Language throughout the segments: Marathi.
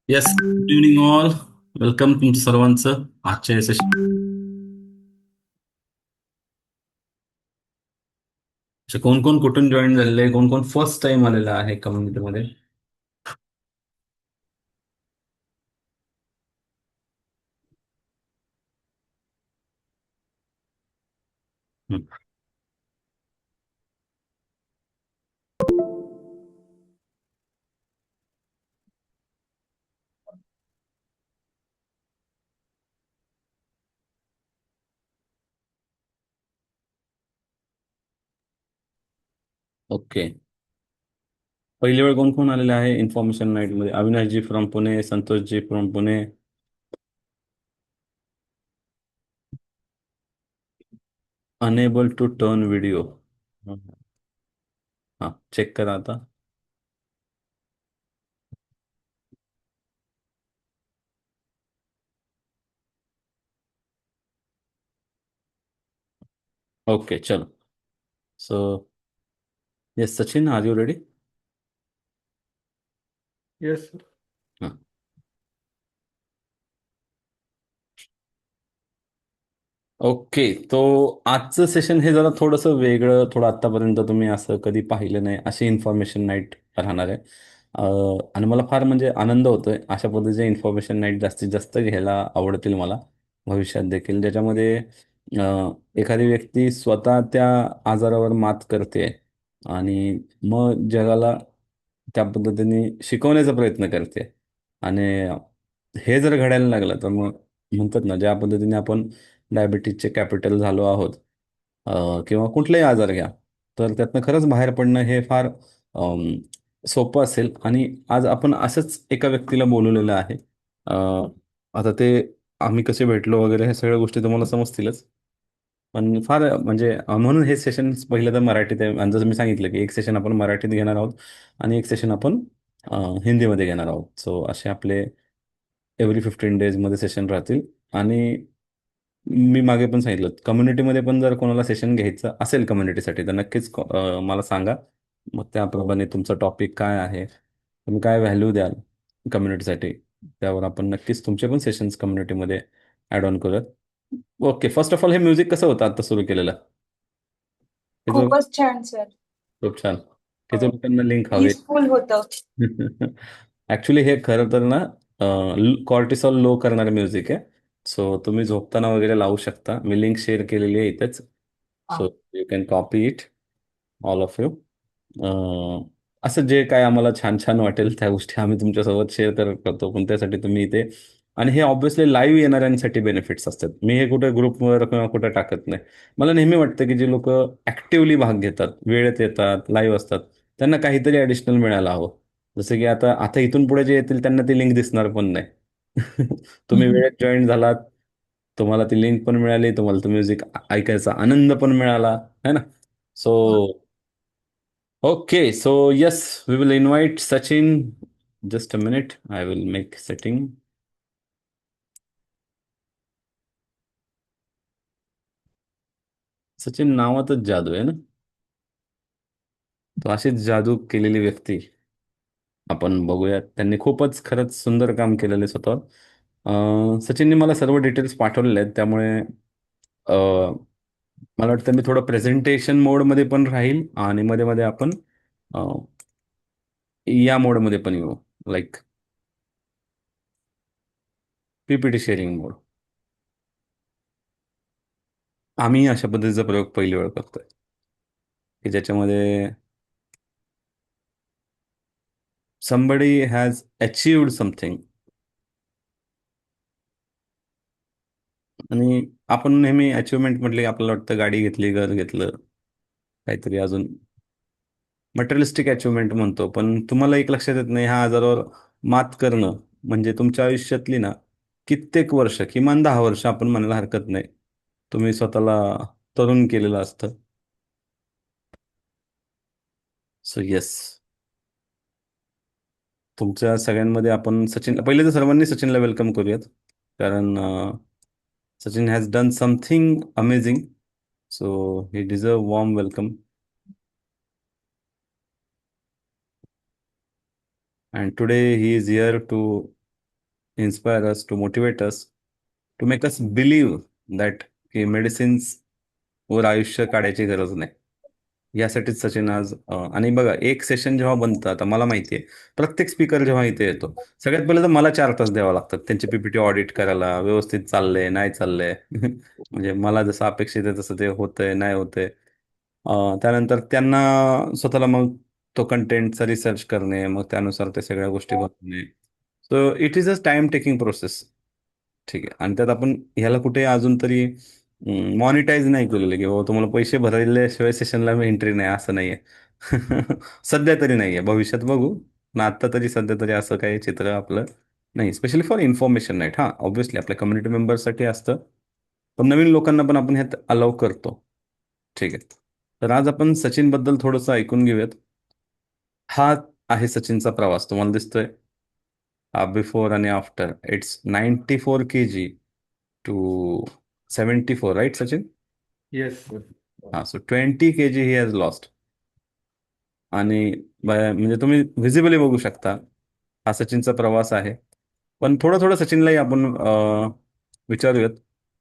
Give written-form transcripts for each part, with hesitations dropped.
Yes, good evening all. Welcome तुमचं सर्वांचं आजच्या सेशन. कोण कोण कुठून जॉईन झालेले, कोण कोण फर्स्ट टाइम आलेला आहे कम्युनिटीमध्ये. ओके. पहिली वेळ कोण कोण आलेले आहे इन्फॉर्मेशन नाईट मध्ये? Avinashji from Pune, Santoshji from Pune. Unable to turn video. हा, चेक करा आता. ओके, चलो. So yes Sachin, are you ready? Yes sir. Okay. तो आजचं सेशन हे जरा थोडंसं वेगळं, थोडं आत्तापर्यंत तुम्ही असं कधी पाहिलं नाही अशी इन्फॉर्मेशन नाईट राहणार आहे. आणि मला फार म्हणजे आनंद होतोय अशा पद्धतीचे इन्फॉर्मेशन नाईट जास्तीत जास्त घ्यायला आवडतील मला भविष्यात देखील, ज्याच्यामध्ये एखादी व्यक्ती स्वतः त्या आजारावर मात करते आणि मग जगाला त्या पद्धतीने शिकवण्याचा प्रयत्न करते. आणि हे जर घडायला लागलं तर मग म्हणतात ना, ज्या पद्धतीने आपण डायबिटीजचे कॅपिटल झालो आहोत, किंवा कुठलाही आजार घ्या, तर त्यातनं खरंच बाहेर पडणं हे फार सोपं असेल. आणि आज आपण असंच एका व्यक्तीला बोलवलेलं आहे. आता ते आम्ही कसे भेटलो वगैरे हे सगळ्या गोष्टी तुम्हाला समजतीलच. पण फार म्हणजे म्हणून हे सेशन पहिलं तर मराठीत आहे, आणि जसं मी सांगितलं की एक सेशन आपण मराठीत घेणार आहोत आणि एक सेशन आपण हिंदीमध्ये घेणार आहोत. सो असे आपले एव्हरी 15 डेजमध्ये सेशन राहतील. आणि मी मागे पण सांगितलं, कम्युनिटीमध्ये पण जर कोणाला सेशन घ्यायचं असेल कम्युनिटीसाठी तर नक्कीच मला सांगा. मग त्याप्रमाणे तुमचा टॉपिक काय आहे, तुम्ही काय व्हॅल्यू द्याल कम्युनिटीसाठी, त्यावर आपण नक्कीच तुमचे पण सेशन्स कम्युनिटीमध्ये ॲड ऑन करूयात. ओके, फर्स्ट ऑफ ऑल हे म्युझिक कसं होतं आता सुरू केलेलं? हे जो खूपच छान सर. खूप छान. हे जो लोकांना लिंक हवे. पीसफुल होतं. ऍक्च्युली हे खरं तर ना कॉर्टिसॉल लो करणारे म्युझिक आहे. सो तुम्ही झोपताना वगैरे लावू शकता. मी लिंक शेअर केलेली आहे इथेच. So you can copy it, all of you. असं जे काय आम्हाला छान छान वाटेल त्या गोष्टी आम्ही तुमच्यासोबत शेअर करतो, पण त्यासाठी तुम्ही इथे. आणि हे ऑब्व्हियसली लाईव्ह येणाऱ्यांसाठी बेनिफिट्स असतात. मी हे कुठे ग्रुपवर किंवा कुठे टाकत नाही. मला नेहमी वाटतं की जे लोक ऍक्टिव्हली भाग घेतात, वेळेत येतात, लाईव्ह असतात, त्यांना काहीतरी ॲडिशनल मिळायला हवं. जसं की आता आता इथून पुढे जे येतील त्यांना ती लिंक दिसणार पण नाही. तुम्ही वेळेत जॉईन झालात, तुम्हाला ती लिंक पण मिळाली, तुम्हाला तो म्युझिक ऐकायचा आनंद पण मिळाला, है ना? So okay, so yes, we will invite Sachin. Just a minute, I will make setting. Sachin नावातच जादू आहे ना. तो अशीच जादू केलेली व्यक्ती आपण बघूयात. त्यांनी खूपच खरंच सुंदर काम केलेलं आहे स्वतःवर. सचिनने मला सर्व डिटेल्स पाठवलेले आहेत, त्यामुळे अं, मला वाटतं मी थोडं प्रेझेंटेशन मोडमध्ये पण राहील आणि मध्ये मध्ये आपण अं, या मोडमध्ये पण येऊ, लाईक पीपीटी शेअरिंग मोड. आम्ही अशा पद्धतीचा प्रयोग पहिली वेळ करतोय की ज्याच्यामध्ये somebody has achieved something. आणि आपण नेहमी अचिव्हमेंट म्हटले की आपल्याला वाटतं गाडी घेतली, घर घेतलं, काहीतरी अजून मटेरियलिस्टिक अचिव्हमेंट म्हणतो. पण तुम्हाला एक लक्षात येत नाही, ह्या आजारावर मात करणं म्हणजे तुमच्या आयुष्यातली ना कित्येक वर्ष, किमान 10 वर्ष आपण म्हणायला हरकत नाही, तुम्ही स्वतःला तरुण केलेलं असतं. सो येस, तुमच्या सगळ्यांमध्ये आपण सचिन, पहिले तर सर्वांनी सचिनला वेलकम करूयात. कारण Sachin has done something amazing. So he deserve warm welcome. And today he is here to inspire us, to motivate us, to make us believe that की मेडिसिन्स वर आयुष्य काढायची गरज नाही. यासाठीच सचिन आज आणि बघा एक सेशन जेव्हा बनतं, आता मला माहिती आहे प्रत्येक स्पीकर जेव्हा इथे येतो सगळ्यात पहिले तर मला 4 तास द्यावा लागतात त्यांची पीपीटी ऑडिट करायला, व्यवस्थित चाललंय नाही चाललंय म्हणजे मला जसं अपेक्षित आहे तसं ते होतंय नाही होतंय. त्यानंतर त्यांना स्वतःला मग तो कंटेंटचा रिसर्च करणे, मग त्यानुसार ते सगळ्या गोष्टी बनवणे. So it is a time taking process. ठीक आहे. आणि त्यात आपण ह्याला कुठे अजून तरी मॉनिटाईज नाही केलेलं की बाबा तुम्हाला पैसे भरल्याशिवाय सेशनला मी एंट्री नाही, असं नाहीये. सध्या तरी नाहीये, भविष्यात बघू. पण आता तरी सध्या तरी असं काही चित्र आपलं नाही, स्पेशली फॉर इन्फॉर्मेशन नाईट. हा ऑब्व्हियसली आपल्या कम्युनिटी मेंबर्ससाठी असतं, पण नवीन लोकांना पण आपण ह्यात अलाव करतो. ठीक आहे. तर आज आपण सचिन बद्दल थोडंसं ऐकून घेऊयात. हा आहे सचिनचा प्रवास, तुम्हाला दिसतोय बिफोर आणि after. It's 94 kg to 74, right Sachin? Yes, sir. हा, so 20 kg he has lost. आणि म्हणजे तुम्ही व्हिजिबली बघू शकता हा सचिनचा प्रवास आहे. पण थोडं थोडं सचिनलाही आपण विचारूयात,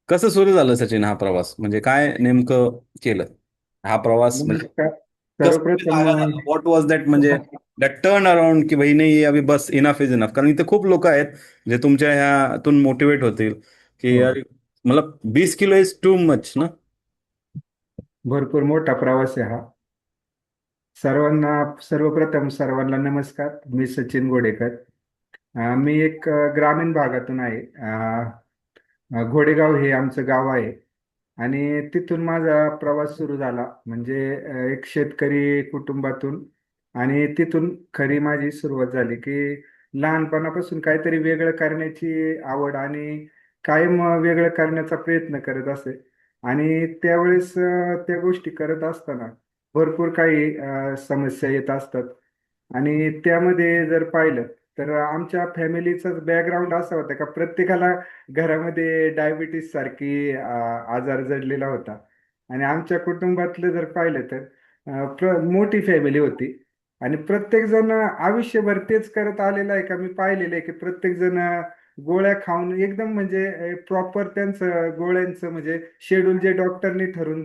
कसं सुरू झालं सचिन हा प्रवास, म्हणजे काय नेमकं केलं हा प्रवास, म्हणजे नमस्कार. कसं सर्वप्रथम जागा झाला, व्हॉट वॉज दॅट, म्हणजे दॅट टर्न अराउंड की भाई नाही अभि बस इनफ इज इनफ. कारण इथे खूप लोक आहेत जे तुमच्या ह्यातून मोटिवेट होतील की हो, यार मतलब 20 किलो इज टू मच ना. भरपूर मोठा प्रवास आहे हा. सर्वांना सर्वप्रथम सर्वांना नमस्कार. मी सचिन गोडेकर. मी एक ग्रामीण भागातून आहे. घोडेगाव हे आमचं गाव आहे. आणि तिथून माझा प्रवास सुरू झाला म्हणजे एक शेतकरी कुटुंबातून. आणि तिथून खरी माझी सुरुवात झाली की लहानपणापासून काहीतरी वेगळं करण्याची आवड आणि कायम वेगळं करण्याचा प्रयत्न करत असे. आणि त्यावेळेस त्या गोष्टी करत असताना भरपूर काही समस्या येत असतात. आणि त्यामध्ये जर पाहिलं तर आमच्या फॅमिलीचाच बॅकग्राऊंड असा होता का प्रत्येकाला घरामध्ये डायबिटीस सारखी आजार जडलेला होता. आणि आमच्या कुटुंबातलं जर पाहिलं तर मोठी फॅमिली होती. आणि प्रत्येक जण आयुष्यभर तेच करत आलेला आहे का मी पाहिलेलं आहे की प्रत्येक जण गोळ्या खाऊन एकदम म्हणजे प्रॉपर त्यांचं गोळ्यांचं म्हणजे शेड्यूल जे डॉक्टरनी ठरवून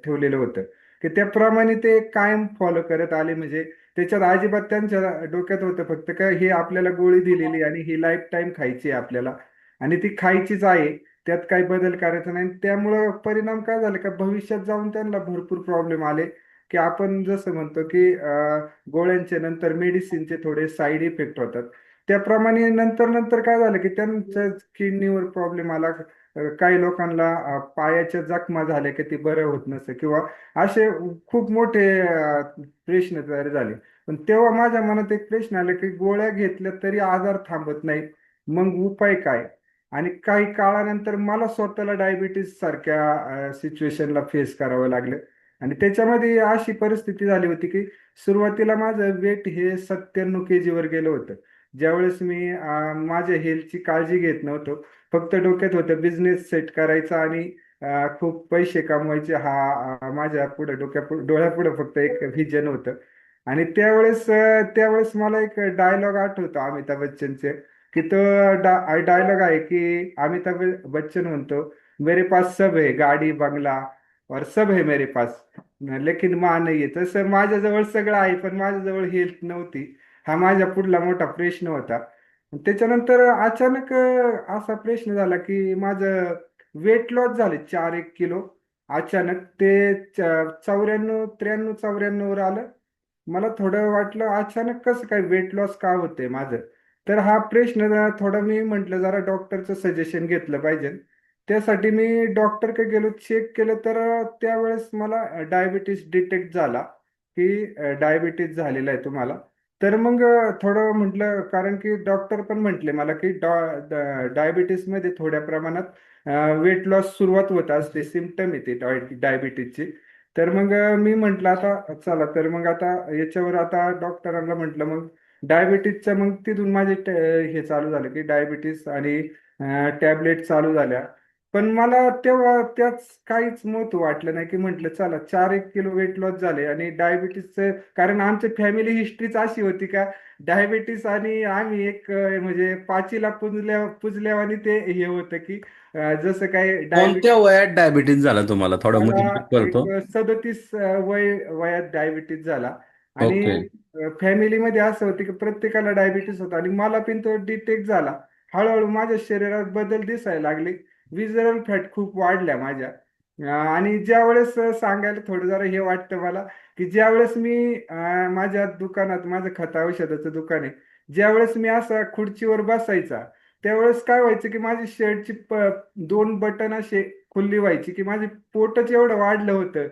ठेवलेलं होतं की त्याप्रमाणे ते कायम फॉलो करत आले. म्हणजे त्याच्यात अजिबात त्यांच्या डोक्यात होतं फक्त काय ही आपल्याला गोळी दिलेली आणि ही लाईफ टाईम खायची आहे आपल्याला आणि ती खायचीच आहे. त्यात काही बदल करायचा नाही. त्यामुळं परिणाम काय झाले का भविष्यात जाऊन त्यांना भरपूर प्रॉब्लेम आले की आपण जसं म्हणतो की गोळ्यांचे नंतर मेडिसिनचे थोडे साईड इफेक्ट होतात. त्याप्रमाणे नंतर नंतर काय झालं की त्यांच्या किडनीवर प्रॉब्लेम आला. काही लोकांना पायाच्या जखमा झाल्या की ते बरं होत नसतं किंवा असे खूप मोठे प्रश्न तयार झाले. पण तेव्हा माझ्या मनात एक प्रश्न आला की गोळ्या घेतल्या तरी आजार थांबत नाही, मग उपाय काय? आणि काही काळानंतर मला स्वतःला डायबिटीस सारख्या सिच्युएशनला फेस करावं लागलं. आणि त्याच्यामध्ये अशी परिस्थिती झाली होती की सुरुवातीला माझं वेट हे 97 kg वर गेलं होतं. ज्यावेळेस मी माझ्या हेल्थची काळजी घेत नव्हतो. फक्त डोक्यात होतं बिझनेस सेट करायचा आणि खूप पैसे कमवायचे हा माझ्या पुढे डोळ्यापुढे फक्त एक व्हिजन होतं. आणि त्यावेळेस मला एक डायलॉग आठवतो अमिताभ बच्चनचे की तो डायलॉग आहे की अमिताभ बच्चन म्हणतो, मेरे पास सब है, गाडी बंगला और सब है मेरे पास, लेकिन माँ नाही आहे. तसं माझ्याजवळ सगळं आहे पण माझ्याजवळ हेल्थ नव्हती. हा माझ्या पुढला मोठा प्रश्न होता. त्याच्यानंतर अचानक असा प्रश्न झाला की माझं वेट लॉस झाले 4-1 किलो. अचानक ते 93-94 वर आलं. मला थोडं वाटलं अचानक कसं काय वेट लॉस का होते माझं. तर हा प्रश्न थोडा मी म्हटलं जरा डॉक्टरचं सजेशन घेतलं पाहिजे. त्यासाठी मी डॉक्टरकडे गेलो, चेक केलं तर त्यावेळेस मला डायबिटीस डिटेक्ट झाला की डायबिटीस झालेला आहे तुम्हाला. तर मग थोडं म्हटलं कारण की डॉक्टर पण म्हटले मला की डायबिटीसमध्ये थोड्या प्रमाणात वेट लॉस सुरुवात होत असते, सिमटम येते डायबिटीसची. तर मग मी म्हटलं आता चला तर मग आता याच्यावर आता डॉक्टरांना म्हटलं मग डायबिटीसचं मग तिथून माझे हे चालू झालं की डायबिटीस आणि टॅबलेट चालू झाल्या. पण मला तेव्हा त्याच काहीच महत्व वाटलं नाही, की म्हटलं चला 4-1 किलो वेट लॉस झाले आणि डायबिटीसचं, कारण आमची फॅमिली हिस्ट्रीच अशी होती का डायबिटीस आणि आम्ही एक म्हणजे पाचीला पुजल्यावानी ते हे होतं की जसं काय कोणत्या डायबिटीस. वयात डायबिटीज झाला तुम्हाला? थोडं मला म्हणजे मी करतो. एक 37 वयात डायबिटीस झाला. आणि ओके. फॅमिलीमध्ये असं होतं की प्रत्येकाला डायबिटीस होता आणि मला पण तो डिटेक्ट झाला. हळूहळू माझ्या शरीरात बदल दिसायला लागले. विजरल फॅट खूप वाढल्या माझ्या. आणि ज्यावेळेस सांगायला थोडं जरा हे वाटतं मला, की ज्यावेळेस मी माझ्या दुकानात, माझं खत औषधाचं दुकान आहे, ज्यावेळेस मी असा खुर्चीवर बसायचा, त्यावेळेस काय व्हायचं की माझी शर्टची दोन बटन असे खुल्ली व्हायची, की माझे पोटच एवढं वाढलं होतं,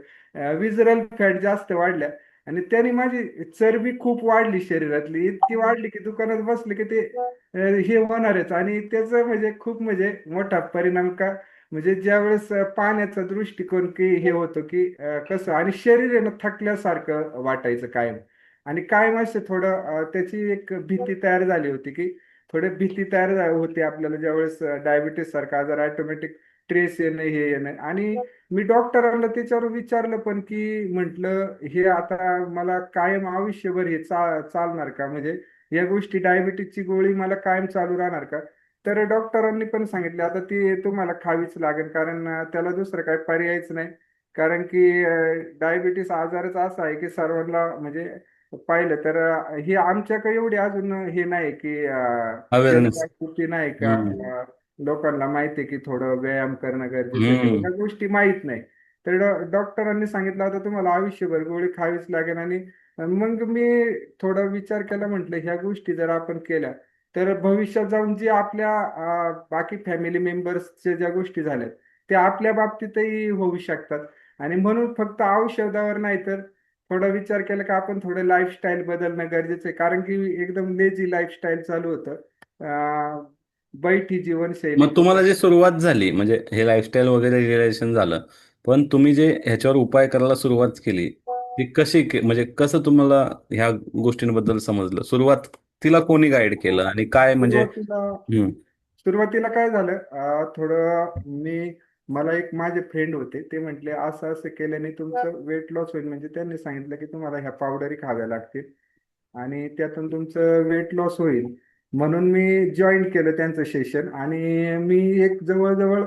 विजरल फॅट जास्त वाढल्या. आणि त्याने माझी चरबी खूप वाढली, शरीरातली इतकी वाढली की दुकानात बसले की ते हे होणारच. आणि त्याचं म्हणजे खूप म्हणजे मोठा परिणाम का, म्हणजे ज्यावेळेस पाण्याचा दृष्टिकोन की हे होतो की कसं, आणि शरीर आहे ना थकल्यासारखं वाटायचं कायम. आणि कायम असं थोडं त्याची एक भीती तयार झाली होती की थोडी भीती तयार होते आपल्याला ज्यावेळेस डायबिटीस सारखा आजार ऑटोमॅटिक ट्रेस येणं, हे येणं. आणि मी डॉक्टरांना त्याच्यावर विचारलं पण की म्हटलं हे आता मला कायम आयुष्यभर हे चालणार का, म्हणजे या गोष्टी, डायबिटीजची गोळी मला कायम चालू राहणार का? तर डॉक्टरांनी पण सांगितले आता ती तुम्हाला खावीच लागेल, कारण त्याला दुसरं काही पर्यायच नाही. कारण की डायबिटीस आजारच असा आहे की सर्वांना म्हणजे पाहिलं तर हे आमच्याकडे एवढी अजून हे नाही की अवेअरनेस. जनजागृती नाही का. हम्म. लोकांना माहिती आहे की थोडं व्यायाम करणं गरजेचं आहे, किंवा हम्म. ह्या गोष्टी माहीत नाही. तर डॉक्टरांनी सांगितलं आता तुम्हाला आयुष्यभर गोळी खावीच लागेल. आणि मग मी थोडा विचार केला, म्हटलं ह्या गोष्टी जर आपण केल्या तर भविष्यात जाऊन जे आपल्या बाकी फॅमिली मेंबर्सच्या ज्या गोष्टी झाल्या त्या आपल्या बाबतीतही होऊ शकतात. आणि म्हणून फक्त औषधावर नाही तर थोडा विचार केला की आपण थोडं लाईफस्टाईल बदलणं गरजेचं आहे, कारण की एकदम लेझी लाईफस्टाईल चालू होतं. बैठी जीवनशैली मग तुम्हाला जे सुरुवात झाली म्हणजे हे लाईफस्टाईल वगैरे रिलेशन झालं, पण तुम्ही जे ह्याच्यावर उपाय करायला सुरुवात केली, ती कशी म्हणजे कसं तुम्हाला ह्या गोष्टींबद्दल समजलं? सुरुवात तिला कोणी गाईड केलं आणि काय म्हणजे? सुरुवातीला हम्म. सुरुवातीला काय झालं, थोडं मला एक माझे फ्रेंड होते, ते म्हटले असं असं केल्याने तुमचं वेट लॉस होईल. म्हणजे त्यांनी सांगितलं की तुम्हाला ह्या पावडरी खाव्या लागतील आणि त्यातून तुमचं वेट लॉस होईल. म्हणून मी जॉईन केलं त्यांचं सेशन आणि मी एक जवळजवळ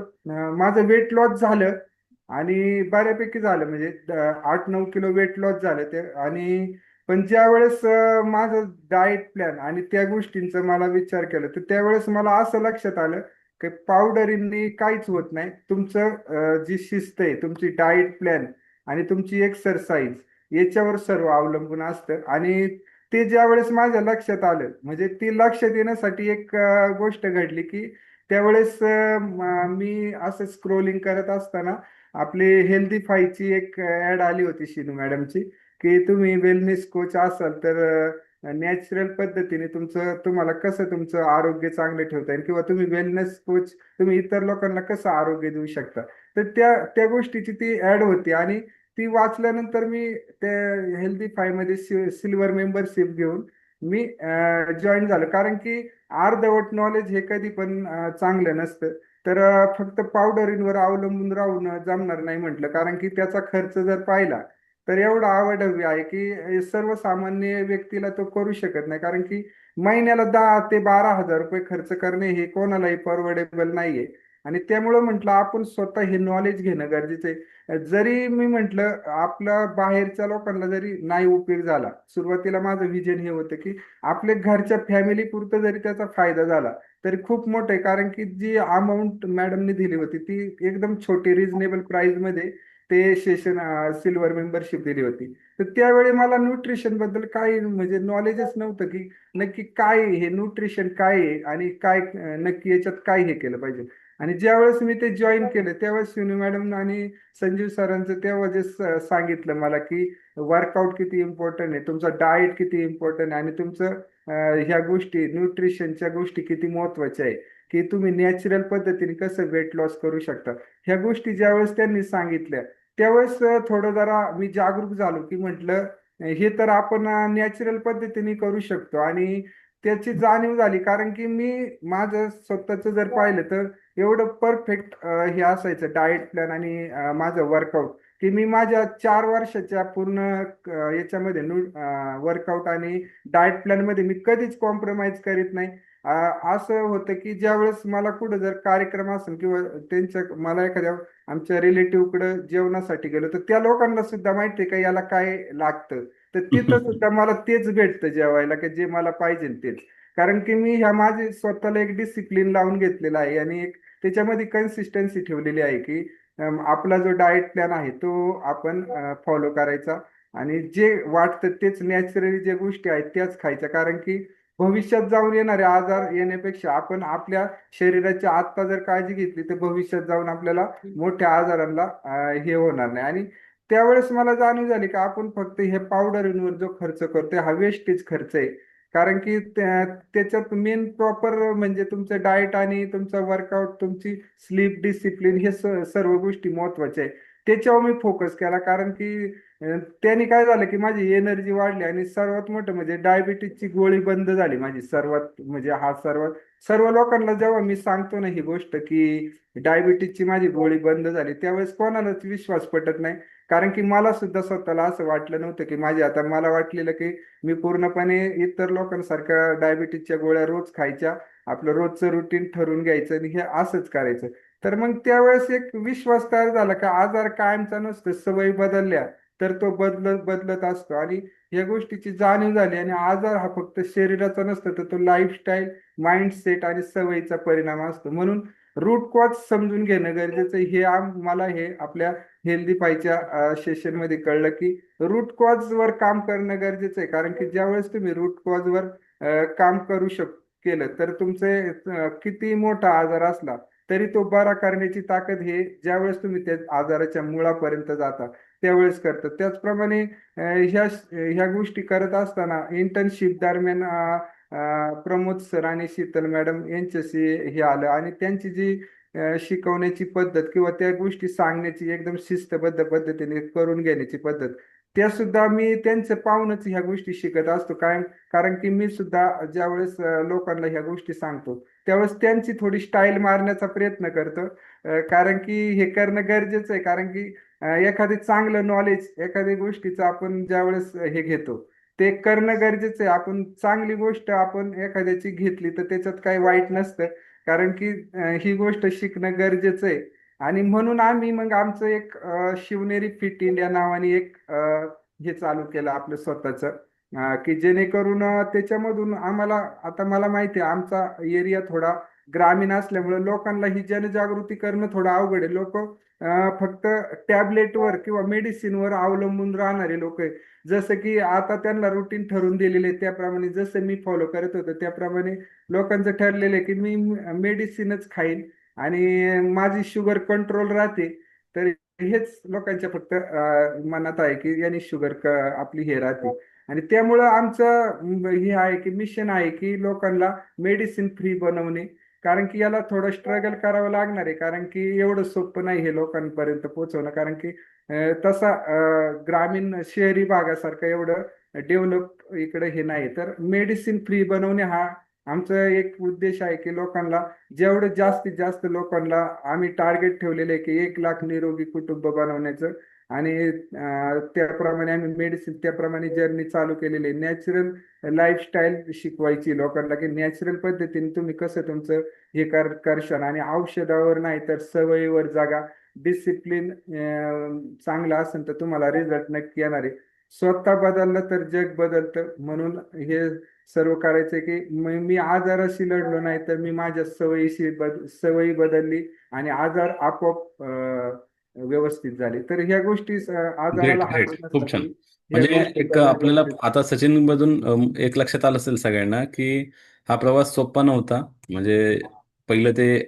माझं वेट लॉस झालं आणि बऱ्यापैकी झालं, म्हणजे 8-9 किलो वेट लॉस झालं ते. आणि पण ज्या वेळेस माझं डाएट प्लॅन आणि त्या गोष्टींचा मला विचार केला, तर त्यावेळेस मला असं लक्षात आलं की पावडरींनी काहीच होत नाही. तुमचं जी शिस्त आहे, तुमची डाएट प्लॅन आणि तुमची एक्सरसाइज याच्यावर सर्व अवलंबून असतं. आणि ते ज्या वेळेस माझ्या लक्षात आलं, म्हणजे ती लक्षात येण्यासाठी एक गोष्ट घडली की त्यावेळेस मी असं स्क्रोलिंग करत असताना आपली हेल्दी फायची एक ऍड आली होती शिनू मॅडमची, की तुम्ही वेलनेस कोच असाल तर नॅचरल पद्धतीने तुम्हाला कसं तुमचं आरोग्य चांगलं ठेवता येईल, किंवा तुम्ही वेलनेस कोच तुम्ही इतर लोकांना कसं आरोग्य देऊ शकता. तर त्या त्या गोष्टीची ती ऍड होती आणि ती वाचल्यानंतर मी त्या हेल्दी फाय मध्ये सिल्वर मेंबरशिप घेऊन मी जॉईन झालो. कारण की अर्धवट नॉलेज हे कधी पण चांगलं नसतं. तर फक्त पावडरींवर अवलंबून राहून जमणार नाही म्हटलं, कारण की त्याचा खर्च जर पाहिला तर एवढा अवाढव्य आहे की सर्वसामान्य व्यक्तीला तो करू शकत नाही. कारण की महिन्याला 10,000 ते 12,000 रुपये खर्च करणे हे कोणालाही परवडेबल नाहीये. आणि त्यामुळं म्हटलं आपण स्वतः हे नॉलेज घेणं गरजेचं आहे. जरी मी म्हटलं आपला बाहेरच्या लोकांना जरी नाही उपयोग झाला, सुरुवातीला माझं विजन हे होतं की आपल्या घरच्या फॅमिली पुरतं जरी त्याचा फायदा झाला तरी खूप मोठं आहे. कारण की जी अमाऊंट मॅडमने दिली होती ती एकदम छोटी रिझनेबल प्राइस मध्ये ते सेशन सिल्वर मेंबरशिप दिली होती. तर त्यावेळी मला न्यूट्रिशन बद्दल काही म्हणजे नॉलेजच नव्हतं की नक्की काय हे न्यूट्रिशन काय आहे आणि काय नक्की याच्यात काय हे केलं पाहिजे. आणि ज्यावेळेस मी ते जॉईन केलं त्यावेळेस शिवनी मॅडम आणि संजीव सरांचं तेव्हा जे सांगितलं मला की वर्कआउट किती इम्पॉर्टंट आहे, तुमचा डाएट किती इम्पॉर्टंट आहे आणि तुमचं ह्या गोष्टी न्यूट्रिशनच्या गोष्टी किती महत्वाच्या आहे, की तुम्ही नॅचरल पद्धतीने कसं वेट लॉस करू शकता. ह्या गोष्टी ज्यावेळेस त्यांनी सांगितल्या त्यावेळेस थोडं जरा मी जागरूक झालो की म्हटलं हे तर आपण नॅचरल पद्धतीने करू शकतो. आणि त्याची जाणीव झाली. कारण की मी माझं स्वतःचं जर पाहिलं तर एवढं परफेक्ट हे असायचं डाएट प्लॅन आणि माझं वर्कआउट, की मी माझ्या 4 वर्षाच्या पूर्ण याच्यामध्ये वर्कआउट आणि डाएट प्लॅन मध्ये मी कधीच कॉम्प्रोमाइज करीत नाही. अ, असं होतं की ज्यावेळेस मला कुठं जर कार्यक्रम असेल किंवा त्यांच्या मला एखाद्या आमच्या रिलेटिव्हकडे जेवणासाठी गेलो तर त्या लोकांना सुद्धा माहिती आहे का याला काय लागतं, तर तिथं सुद्धा मला तेच भेटतं जेवायला की जे मला पाहिजे तेच. कारण की मी ह्या माझे स्वतःला एक डिसिप्लिन लावून घेतलेला आहे आणि एक त्याच्यामध्ये कन्सिस्टन्सी ठेवलेली आहे की आपला जो डाएट प्लॅन आहे तो आपण फॉलो करायचा आणि जे वाटतं तेच नॅचरली जे गोष्टी आहेत त्याच खायच्या. कारण की भविष्यात जाऊन येणारे आजार येण्यापेक्षा आपण आपल्या शरीराची आत्ता जर काळजी घेतली तर भविष्यात जाऊन आपल्याला मोठ्या आजारांना हे होणार नाही. आणि त्यावेळेस मला जाणीव झाली की आपण फक्त हे पावडरवर जो खर्च करतोय हा वेस्टेज खर्च आहे. कारण की त्याच्यात मेन प्रॉपर म्हणजे तुमचं डाएट आणि तुमचा वर्कआउट, तुमची स्लीप डिसिप्लिन हे सर्व गोष्टी महत्वाच्या आहे. त्याच्यावर मी फोकस केला. कारण की त्याने काय झालं की माझी एनर्जी वाढली आणि सर्वात मोठं म्हणजे डायबिटीजची गोळी बंद झाली माझी. सर्वात म्हणजे हा सर्व लोकांना जेव्हा मी सांगतो ना ही गोष्ट की डायबिटीजची माझी गोळी बंद झाली, त्यावेळेस कोणालाच विश्वास पटत नाही. कारण की मला सुद्धा स्वतःला असं वाटलं नव्हतं की माझी आता मला वाटलेलं की मी पूर्णपणे इतर लोकांसारख्या डायबिटीजच्या गोळ्या रोज खायच्या, आपलं रोजचं रुटीन ठरवून घ्यायचं आणि हे असंच करायचं. तर मग त्यावेळेस एक विश्वास तयार झाला की आजार कायमचा नसतो, सवयी बदलल्या तर तो बदलत बदलत असतो. आणि या गोष्टीची जाणीव झाली आणि आजार हा फक्त शरीराचा नसतो तर तो लाईफस्टाईल, माइंडसेट आणि सवयीचा परिणाम असतो. म्हणून रूट कॉज समजून घेणं गरजेचं आहे. हे मला हे आपल्या हेल्दी पायच्या सेशन मध्ये कळलं की रूट कॉज वर काम करणं गरजेचं आहे. कारण की ज्यावेळेस तुम्ही रूट कॉज वर काम करू केलं तर तुमचे किती मोठा आजार असला तरी तो बरा करण्याची ताकद हे ज्यावेळेस तुम्ही त्या आजाराच्या मुळापर्यंत जाता त्यावेळेस करतात. त्याचप्रमाणे ह्या गोष्टी करत असताना इंटर्नशिप दरम्यान प्रमोद सर आणि शीतल मॅडम यांच्याशी हे आलं आणि त्यांची जी शिकवण्याची पद्धत किंवा त्या गोष्टी सांगण्याची एकदम शिस्तबद्ध पद्धतीने करून घेण्याची पद्धत, त्या सुद्धा मी त्यांचं पाहूनच ह्या गोष्टी शिकत असतो काय. कारण की मी सुद्धा ज्यावेळेस लोकांना ह्या गोष्टी सांगतो त्यावेळेस त्यांची थोडी स्टाईल मारण्याचा प्रयत्न करतो. कारण की हे करणं गरजेचं आहे. कारण की एखादी चांगलं नॉलेज एखाद्या गोष्टीचं आपण ज्यावेळेस हे घेतो ते करणं गरजेचं आहे. आपण चांगली गोष्ट आपण एखाद्याची घेतली तर त्याच्यात काही वाईट नसतं. कारण की ही गोष्ट शिकणं गरजेचं आहे. आणि म्हणून आम्ही मग आमचं एक शिवनेरी फिट इंडिया नावाने एक हे चालू केलं आपलं स्वतःच, की जेणेकरून त्याच्यामधून आम्हाला आता मला माहिती आहे आमचा एरिया थोडा ग्रामीण असल्यामुळे लोकांना ही जनजागृती करणं थोडं अवघड आहे. लोक फक्त टॅबलेटवर किंवा मेडिसिनवर अवलंबून राहणारे लोक आहे. जसं की आता त्यांना रुटीन ठरवून दिलेले त्याप्रमाणे जसं मी फॉलो करत होतो त्याप्रमाणे लोकांचं ठरलेलं आहे की मी मेडिसिनच खाईन आणि माझी शुगर कंट्रोल राहते. तर हेच लोकांच्या फक्त मनात आहे की यांनी शुगर आपली हे राहते. आणि त्यामुळं आमचं हे आहे की मिशन आहे की लोकांना मेडिसिन फ्री बनवणे. कारण की याला थोडं स्ट्रगल करावं लागणार आहे. कारण की एवढं सोपं नाही हे लोकांपर्यंत पोहोचवणं. कारण की तसा ग्रामीण शहरी भागासारखं एवढं डेव्हलप इकडे हे नाही. तर मेडिसिन फ्री बनवणे हा आमचा एक उद्देश आहे की लोकांना जेवढं जास्तीत जास्त लोकांना आम्ही टार्गेट ठेवलेलं आहे की 1 लाख निरोगी कुटुंब बनवण्याचं. आणि त्याप्रमाणे आम्ही मेडिसिन त्याप्रमाणे जर्नी चालू केलेली आहे. नॅचरल लाईफस्टाईल शिकवायची लोकांना की नॅचरल पद्धतीने तुम्ही कसं तुमचं हे करशाल आणि औषधावर नाही तर सवयीवर जागा. डिसिप्लिन चांगला असेल तर तुम्हाला रिझल्ट नक्की येणार आहे. स्वतः बदललं तर जग बदलतं. म्हणून हे सर्व करायचं की मी आजाराशी लढलो नाही तर मी माझ्या सवयी बदलली आणि आजार आपोआप व्यवस्थित झाले. तर ह्या गोष्टी ग्रेट आजाराला ग्रेट खूप छान. हाताळण्यासाठी ह्या म्हणजे गोष्टी एक करणं आपल्याला गरजेचं. आता सचिन मधून एक लक्षात आलं असेल सगळ्यांना की हा प्रवास सोपा नव्हता. म्हणजे पहिलं ते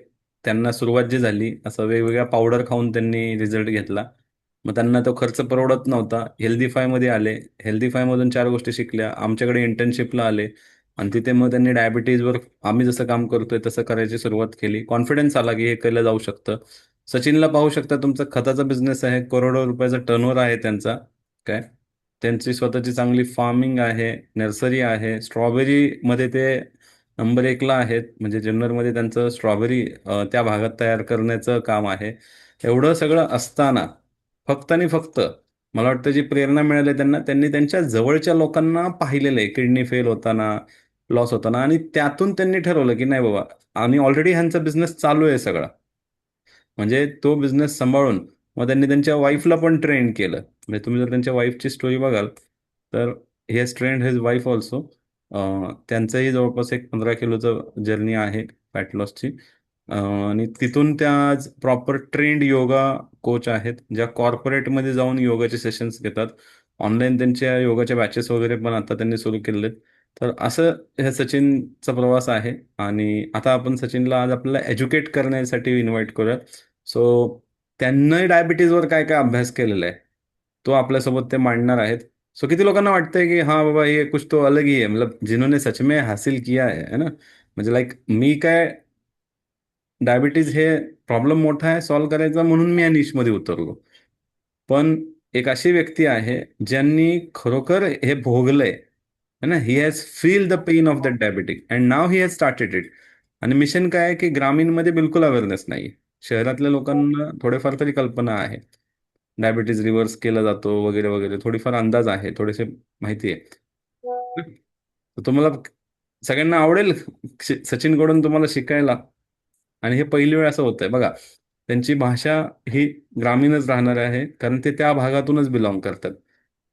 त्यांना सुरुवात जी झाली असं वेगवेगळ्या पावडर खाऊन त्यांनी रिझल्ट घेतला. मग त्यांना तो खर्च परवडत नव्हता. हेल्दी फाय मध्ये आले. हेल्दी फाय मधून 4 गोष्टी शिकल्या. आमच्याकडे इंटर्नशिपला आले आणि तिथे मग त्यांनी डायबिटीजवर आम्ही जसं काम करतोय तसं करायची सुरुवात केली. कॉन्फिडन्स आला की हे केलं जाऊ शकतं. सचिनला पाहू शकता, तुमचा खताचा बिझनेस आहे, करोडो रुपयाचा टर्नओव्हर आहे त्यांचा. काय त्यांची स्वतःची चांगली फार्मिंग आहे, नर्सरी आहे. स्ट्रॉबेरीमध्ये ते नंबर एकला आहेत. म्हणजे जुन्नरमध्ये त्यांचं स्ट्रॉबेरी त्या भागात तयार करण्याचं काम आहे. एवढं सगळं असताना फक्त आणि फक्त मला वाटतं जी प्रेरणा मिळाली त्यांना, त्यांनी त्यांच्या जवळच्या लोकांना पाहिलेलं आहे किडनी फेल होताना, लॉस होताना, आणि त्यातून त्यांनी ठरवलं की नाही बाबा, आणि ऑलरेडी ह्यांचा बिझनेस चालू आहे सगळा. म्हणजे तो बिझनेस सांभाळून मग त्यांनी त्यांच्या वाईफला पण ट्रेन केलं. म्हणजे तुम्ही जर त्यांच्या वाईफची स्टोरी बघाल तर he has trend his wife also. त्यांचंही जवळपास एक 15 किलोचं जर्नी आहे फॅट लॉसची. आणि तिथून त्या आज प्रॉपर ट्रेंड योगा कोच आहेत, ज्या कॉर्पोरेटमध्ये जाऊन योगाचे सेशन्स घेतात. ऑनलाईन त्यांच्या योगाच्या बॅचेस वगैरे पण आता त्यांनी सुरू केलेले आहेत. तर असं हे सचिनचा प्रवास आहे. आणि आता आपण सचिनला आज आपल्याला एज्युकेट करण्यासाठी इन्व्हाइट करूयात. सो त्यांनी डायबिटीजवर काय काय अभ्यास केलेला आहे तो आपल्यासोबत ते मांडणार आहेत. सो किती लोकांना वाटतंय की हाँ बाबा ये कुछ तो अलग ही है, मतलब जिन्होंने सच में हासिल किया है ना. म्हणजे लाईक मी काय, डायबिटीज हे प्रॉब्लेम मोठा आहे सॉल्व्ह करायचा म्हणून मी या निशमध्ये उतरलो. पण एक अशी व्यक्ती आहे ज्यांनी खरोखर हे भोगलंय है ना. He has feel the pain of that diabetic and now he has started it. आणि मिशन काय आहे की ग्रामीणमध्ये बिलकुल अवेअरनेस नाही. शहरातल्या लोकांना थोडेफार तरी कल्पना आहे, डायबिटीज रिव्हर्स केला जातो वगैरे वगैरे, थोडीफार अंदाज आहे, थोडेसे माहिती आहे. तर तुम्हाला सगळ्यांना आवडेल सचिनकडून तुम्हाला शिकायला. आणि हे पहिली वेळ असं होतंय बघा. त्यांची भाषा ही ग्रामीणच राहणार आहे, कारण ते त्या भागातूनच बिलॉंग करतात.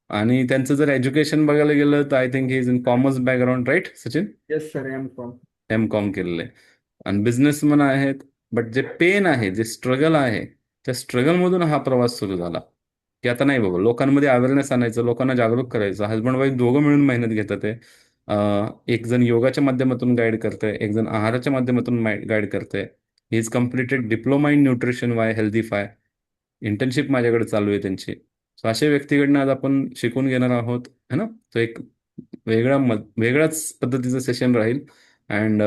आणि त्यांचं जर एज्युकेशन बघायला गेलं तर I think he is in commerce background, right Sachin? Yes sir, M.Com. M.Com केलेलं आहे. आणि बिझनेसमन आहेत. बट जे पेन आहे, जे स्ट्रगल आहे, त्या स्ट्रगलमधून हा प्रवास सुरू झाला. की आता नाही बाबा, लोकांमध्ये अवेअरनेस आणायचं, लोकांना जागरूक करायचं. हजबंड वाईफ दोघं मिळून मेहनत घेतात आहे. एक जण योगाच्या माध्यमातून गाईड करतंय, एक जण आहाराच्या माध्यमातून गाईड करतंय. She is completed diploma in nutrition by Healthify. Internship माझ्याकडे चालू आहे त्यांची. सो अशा व्यक्तीकडनं आज आपण शिकून घेणार आहोत है ना. तो एक वेगळाच पद्धतीचं सेशन राहील. And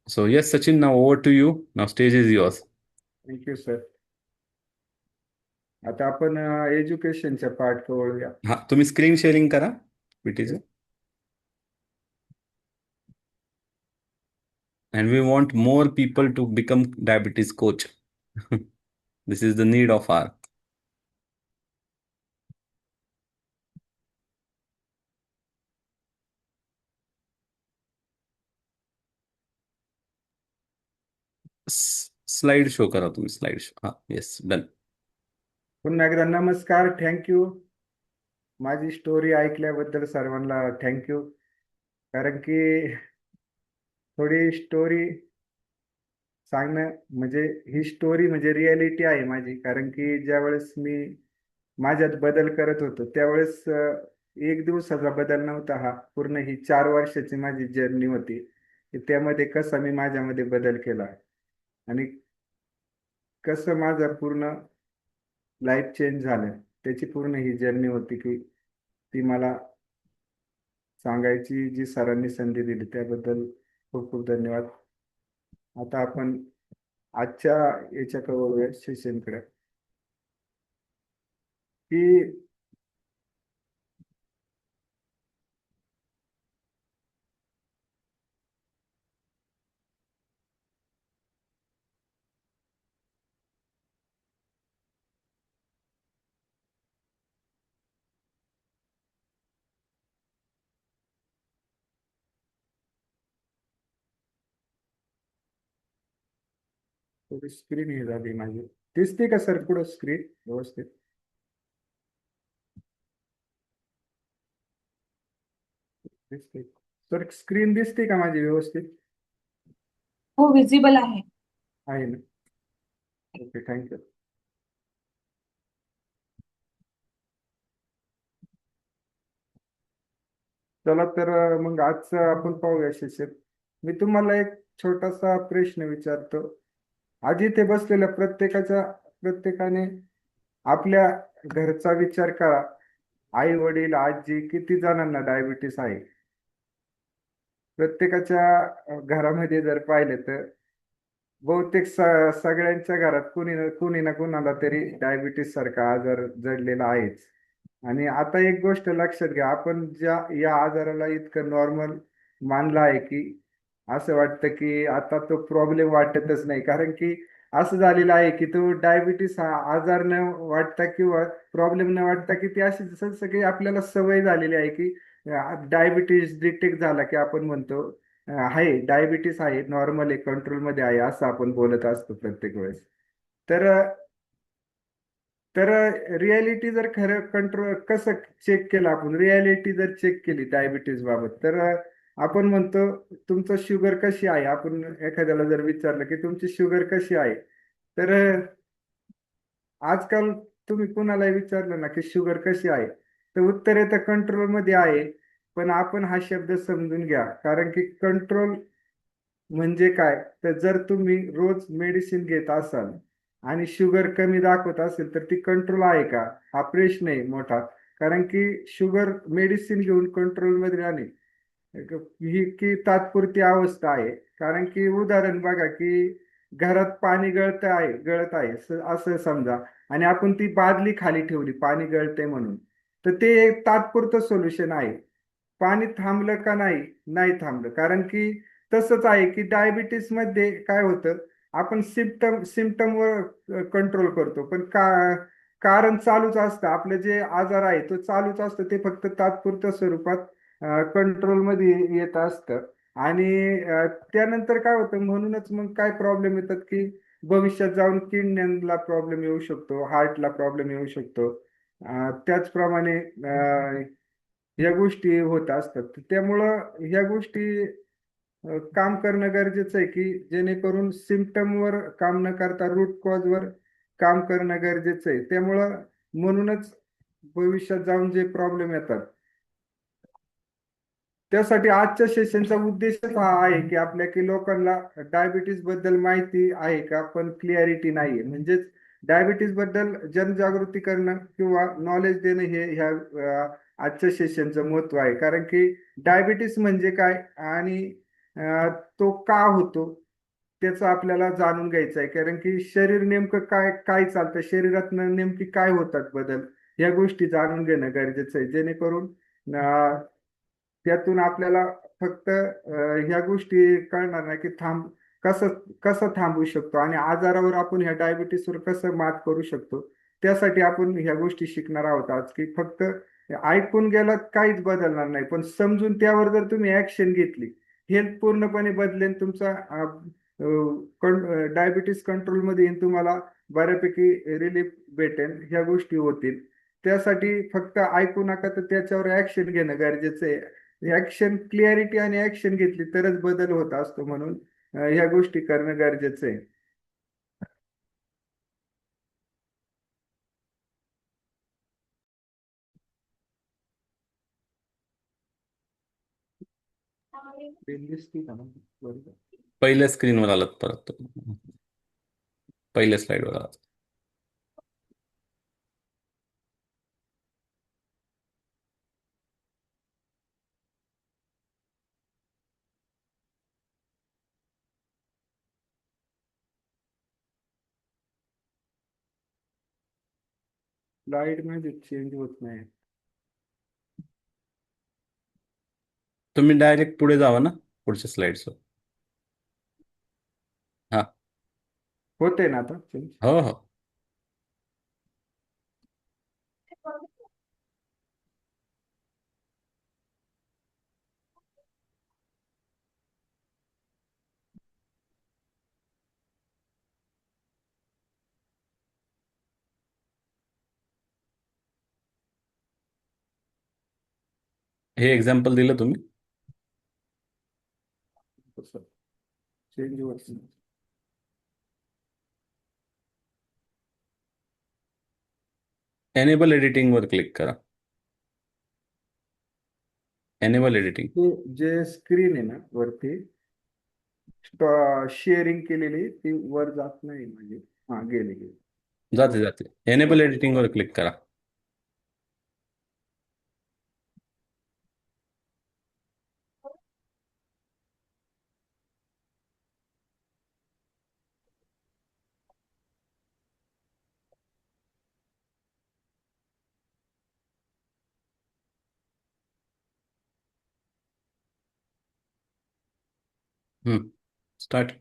so yes Sachin, now over to you. Now stage is yours. Thank you sir. आता आपण एज्युकेशनच्या पार्ट वळूया. हा, तुम्ही स्क्रीन शेअरिंग करा पीटीचं. Yes. And we want more people to become diabetes coach. This is the need of hour. Slide show करा तुम्ही, स्लाइड शो. हा, येस, डन. पुन्हा एकदा नमस्कार, थँक्यू. माझी स्टोरी ऐकल्याबद्दल सर्वांना थँक्यू. कारण की थोडी स्टोरी सांगणं म्हणजे, ही स्टोरी म्हणजे रियालिटी आहे माझी. कारण की ज्यावेळेस मी माझ्यात बदल करत होतो त्यावेळेस एक दिवसाचा बदल नव्हता हा. पूर्ण ही 4 वर्षाची माझी जर्नी होती की त्यामध्ये कसा मी माझ्यामध्ये बदल केला आणि कसं माझं पूर्ण लाईफ चेंज झालं, त्याची पूर्ण ही जर्नी होती की ती मला सांगायची. जी सरांनी संधी दिली त्याबद्दल खूप खूप धन्यवाद. आता आपण आजच्या याच्याकडे वळूया, सेशनकडे. की थोडी स्क्रीन हे झाली माझी. दिसते का सर पुढं स्क्रीन व्यवस्थित? दिसते सर, स्क्रीन दिसते का माझी व्यवस्थित? हो, विजिबल आहे. आहे ना. Okay, thank you. चला तर मग आजचं आपण पाहूया सेशन. मी तुम्हाला एक छोटासा प्रश्न विचारतो. आज इथे बसलेल्या प्रत्येकाने आपल्या घरचा विचार करा. आई वडील आजी किती जणांना डायबिटीस आहे? प्रत्येकाच्या घरामध्ये जर पाहिलं तर बहुतेक सगळ्यांच्या घरात कुणी ना कुणाला तरी डायबिटीस सारखा आजार जडलेला आहेच. आणि आता एक गोष्ट लक्षात घ्या, आपण ज्या या आजाराला इतकं नॉर्मल मानलं आहे की असं वाटतं की आता तो प्रॉब्लेम वाटतच नाही, कारण की असं झालेलं आहे की तो डायबिटीस हा आजार न वाटता किंवा प्रॉब्लेम न वाटता की ती अशी जसं सगळी आपल्याला सवय झालेली आहे की डायबिटीस डिटेक्ट झाला की आपण म्हणतो आहे डायबिटीस आहे, नॉर्मल आहे, कंट्रोलमध्ये आहे, असं आपण बोलत असतो प्रत्येक वेळेस. तर तर रियालिटी जर खरं कंट्रोल कसं चेक केलं, आपण रियालिटी जर चेक केली डायबिटीज बाबत, तर आपण म्हणतो तुमचं शुगर कशी आहे, आपण एखाद्याला जर विचारलं की तुमची शुगर कशी आहे, तर आजकाल तुम्ही कुणालाही विचारलं ना की शुगर कशी आहे, तर उत्तर येतं कंट्रोलमध्ये आहे. पण आपण हा शब्द समजून घ्या, कारण की कंट्रोल म्हणजे काय, तर जर तुम्ही रोज मेडिसिन घेत असाल आणि शुगर कमी दाखवत असेल तर ती कंट्रोल आहे का, हा प्रश्न आहे मोठा. कारण की शुगर मेडिसिन घेऊन कंट्रोलमध्ये राहणे ही की तात्पुरती अवस्था आहे. कारण की उदाहरण बघा की घरात पाणी गळत आहे असं समजा, आणि आपण ती बादली खाली ठेवली पाणी गळते म्हणून, तर ते एक तात्पुरतं सोल्युशन आहे. पाणी थांबलं का नाही, नाही थांबलं. कारण की तसंच आहे की डायबिटीस मध्ये काय होतं, आपण सिम्पटमवर कंट्रोल करतो, पण कारण चालूच असतं. आपलं जे आजार आहे तो चालूच असतं, ते फक्त तात्पुरत्या स्वरूपात कंट्रोलमध्ये येत असतं. आणि त्यानंतर काय होतं, म्हणूनच मग काय प्रॉब्लेम येतात की भविष्यात जाऊन किडन्यांना प्रॉब्लेम येऊ शकतो, हार्टला प्रॉब्लेम येऊ शकतो. त्याचप्रमाणे ह्या गोष्टी होत असतात. त्यामुळं ह्या गोष्टी काम करणं गरजेचं आहे की जेणेकरून सिम्पटमवर काम न करता रूट कॉजवर काम करणं गरजेचं आहे. त्यामुळं म्हणूनच भविष्यात जाऊन जे प्रॉब्लेम येतात, त्यासाठी आजच्या सेशनचा उद्देशच हा आहे की आपल्या की लोकांना डायबिटीज बद्दल माहिती आहे का, पण क्लिअरिटी नाहीये. म्हणजेच डायबिटीज बद्दल जनजागृती करणं किंवा नॉलेज देणं हे ह्या आजच्या सेशनचं महत्व आहे. कारण की डायबिटीस म्हणजे काय आणि तो का होतो त्याचं आपल्याला जाणून घ्यायचं आहे. कारण की शरीर नेमकं काय काय चालतं, शरीरात नेमकी काय होतात बदल, या गोष्टी जाणून घेणं गरजेचं आहे. जेणेकरून त्यातून आपल्याला फक्त ह्या गोष्टी कळणार नाही की कसं कसं थांबवू शकतो आणि आजारावर आपण ह्या डायबिटीसवर कसं मात करू शकतो. त्यासाठी आपण ह्या गोष्टी शिकणार आहोत आज, की फक्त ऐकून गेलात काहीच बदलणार नाही, पण समजून त्यावर जर तुम्ही ऍक्शन घेतली, हेल्थ पूर्णपणे बदलेल. तुमचा डायबिटीस कंट्रोलमध्ये येईल, तुम्हाला बऱ्यापैकी रिलीफ भेटेल, ह्या गोष्टी होतील. त्यासाठी फक्त ऐकू नका, तर त्याच्यावर ऍक्शन घेणं गरजेचं आहे. ऍक्शन क्लिअरिटी आणि ऍक्शन घेतली तरच बदल होत असतो, म्हणून ह्या गोष्टी करणं गरजेचं आहे. दिसती का ना? बरोबर. पहिल्या स्क्रीनवर आलात परत पहिल्या स्लाइडवर आलात. लाईट मध्ये चेंज होत नाही. तुम्ही डायरेक्ट पुढे जावा ना, पुढच्या स्लाइड्सवर. हा. होते ना आता चेंज? हो हो. हे एक्झाम्पल दिलं तुम्ही. चेंज होत नाही. एनेबल एडिटिंग वर क्लिक करा. Enable editing. ते जे स्क्रीन आहे ना वरती शेअरिंग केलेली, ती वर जात नाही म्हणजे. हा, गेली गेली. जाते जाते. एनेबल एडिटिंग वर क्लिक करा. स्टार्ट.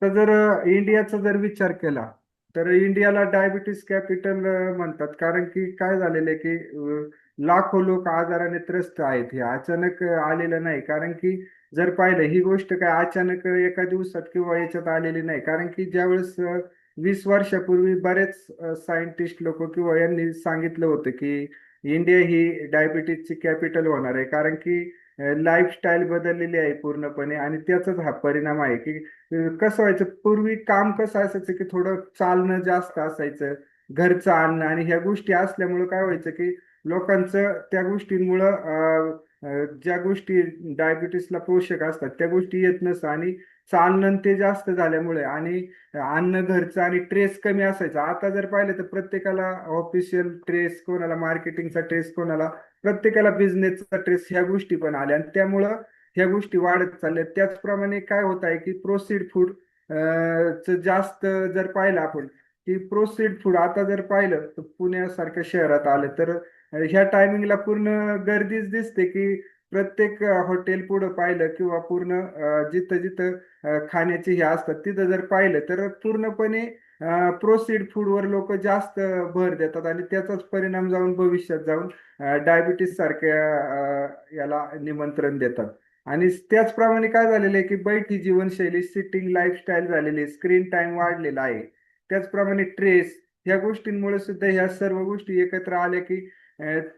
तर जर इंडियाचा जर विचार केला तर इंडियाला डायबिटीस कॅपिटल म्हणतात. कारण की काय झालेलं आहे की लाखो लोक आजाराने त्रस्त आहेत. हे अचानक आलेलं नाही. कारण की जर पाहिलं ही गोष्ट काय अचानक एका दिवसात किंवा याच्यात आलेली नाही. कारण की ज्यावेळेस 20 वर्षापूर्वी बरेच सायंटिस्ट लोक किंवा यांनी सांगितलं होतं की इंडिया ही डायबिटीजची कॅपिटल होणार आहे. कारण की लाईफस्टाईल बदललेली आहे पूर्णपणे आणि त्याचाच हा परिणाम आहे की कसं व्हायचं पूर्वी काम कसं असायचं की थोडं चालणं जास्त असायचं, घरचं अन्न आणि ह्या गोष्टी असल्यामुळं काय व्हायचं की लोकांचं त्या गोष्टींमुळं ज्या गोष्टी डायबिटीसला पोषक असतात त्या गोष्टी येत नसतं आणि चालणं आणि ते जास्त झाल्यामुळे आणि अन्न घरचं आणि ट्रेस कमी असायचा. आता जर पाहिलं तर प्रत्येकाला ऑफिशियल ट्रेस, कोणाला मार्केटिंगचा ट्रेस, कोणाला प्रत्येकाला बिझनेसचा ट्रेस, ह्या गोष्टी पण आल्या आणि त्यामुळं ह्या गोष्टी वाढत चालल्या. त्याचप्रमाणे काय होत आहे की प्रोसेस्ड फूड जास्त जर पाहिलं आपण की प्रोसेस्ड फूड आता जर पाहिलं तर पुण्यासारख्या शहरात आलं तर ह्या टायमिंगला पूर्ण गर्दीच दिसते की प्रत्येक हॉटेल पुढं पाहिलं किंवा पूर्ण जिथं जिथं खाण्याची हे असतात तिथं जर पाहिलं तर पूर्णपणे प्रोसेस्ड फूडवर लोक जास्त भर देतात आणि त्याचाच परिणाम जाऊन भविष्यात जाऊन डायबिटीस सारख्या याला निमंत्रण देतात. आणि त्याचप्रमाणे काय झालेलं आहे की बैठी जीवनशैली, सिटिंग लाईफस्टाईल झालेली, स्क्रीन टाइम वाढलेला आहे. त्याचप्रमाणे ट्रेस, ह्या गोष्टींमुळे सुद्धा ह्या सर्व गोष्टी एकत्र आल्या की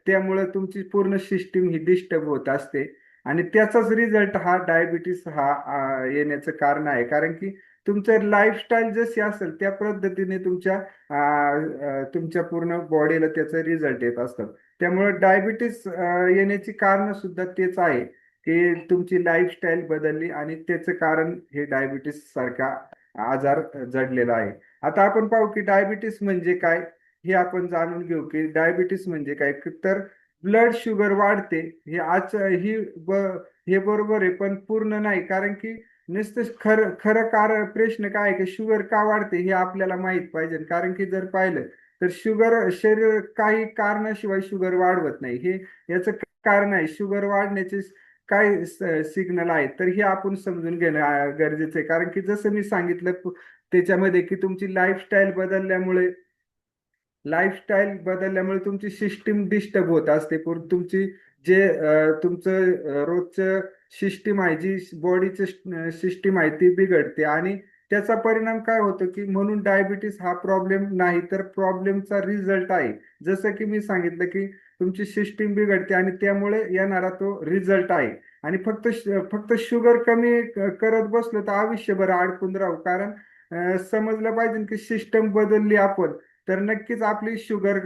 त्यामुळे तुमची पूर्ण सिस्टीम ही डिस्टर्ब होत असते आणि त्याचाच रिझल्ट हा डायबिटीस हा येण्याचं कारण आहे. कारण की तुमचं लाईफस्टाईल जशी असेल त्या पद्धतीने तुमच्या पूर्ण बॉडीला त्याचा रिझल्ट येत असतात. त्यामुळे डायबिटीस येण्याची कारण सुद्धा तेच आहे की तुमची लाईफस्टाईल बदलली आणि त्याचं कारण हे डायबिटीस सारखा आजार जडलेला आहे. आता आपण पाहू की डायबिटीस म्हणजे काय हे आपण जाणून घेऊ की डायबिटीस म्हणजे काय. तर ब्लड शुगर वाढते हे आज हे बरोबर आहे पण पूर्ण नाही. कारण की नुसतं खरं खरं कारण प्रश्न काय आहे की शुगर का वाढते हे आपल्याला माहित पाहिजे. कारण की जर पाहिलं तर शुगर शरीर काही कारणाशिवाय शुगर वाढवत नाही. हे याचं कारण आहे शुगर वाढण्याचे काय सिग्नल आहेत तर हे आपण समजून घेणं गरजेचं आहे. कारण की जसं मी सांगितलं त्याच्यामध्ये की तुमची लाईफस्टाईल बदलल्यामुळे तुमची सिस्टीम डिस्टर्ब होत असते. तुमची जे तुमचं रोजचं सिस्टीम आहे, जी बॉडीची सिस्टीम आहे ती बिघडते आणि त्याचा परिणाम काय होतो की म्हणून डायबिटीस हा प्रॉब्लेम नाही तर प्रॉब्लेमचा रिझल्ट आहे. जसं की मी सांगितलं की तुमची सिस्टीम बिघडते आणि त्यामुळे येणारा तो रिझल्ट आहे. आणि फक्त शुगर कमी करत बसलो तर आयुष्यभर अडकून राहू. कारण समजलं पाहिजे की सिस्टम बदलली आपण तर नक्कीच आपली शुगर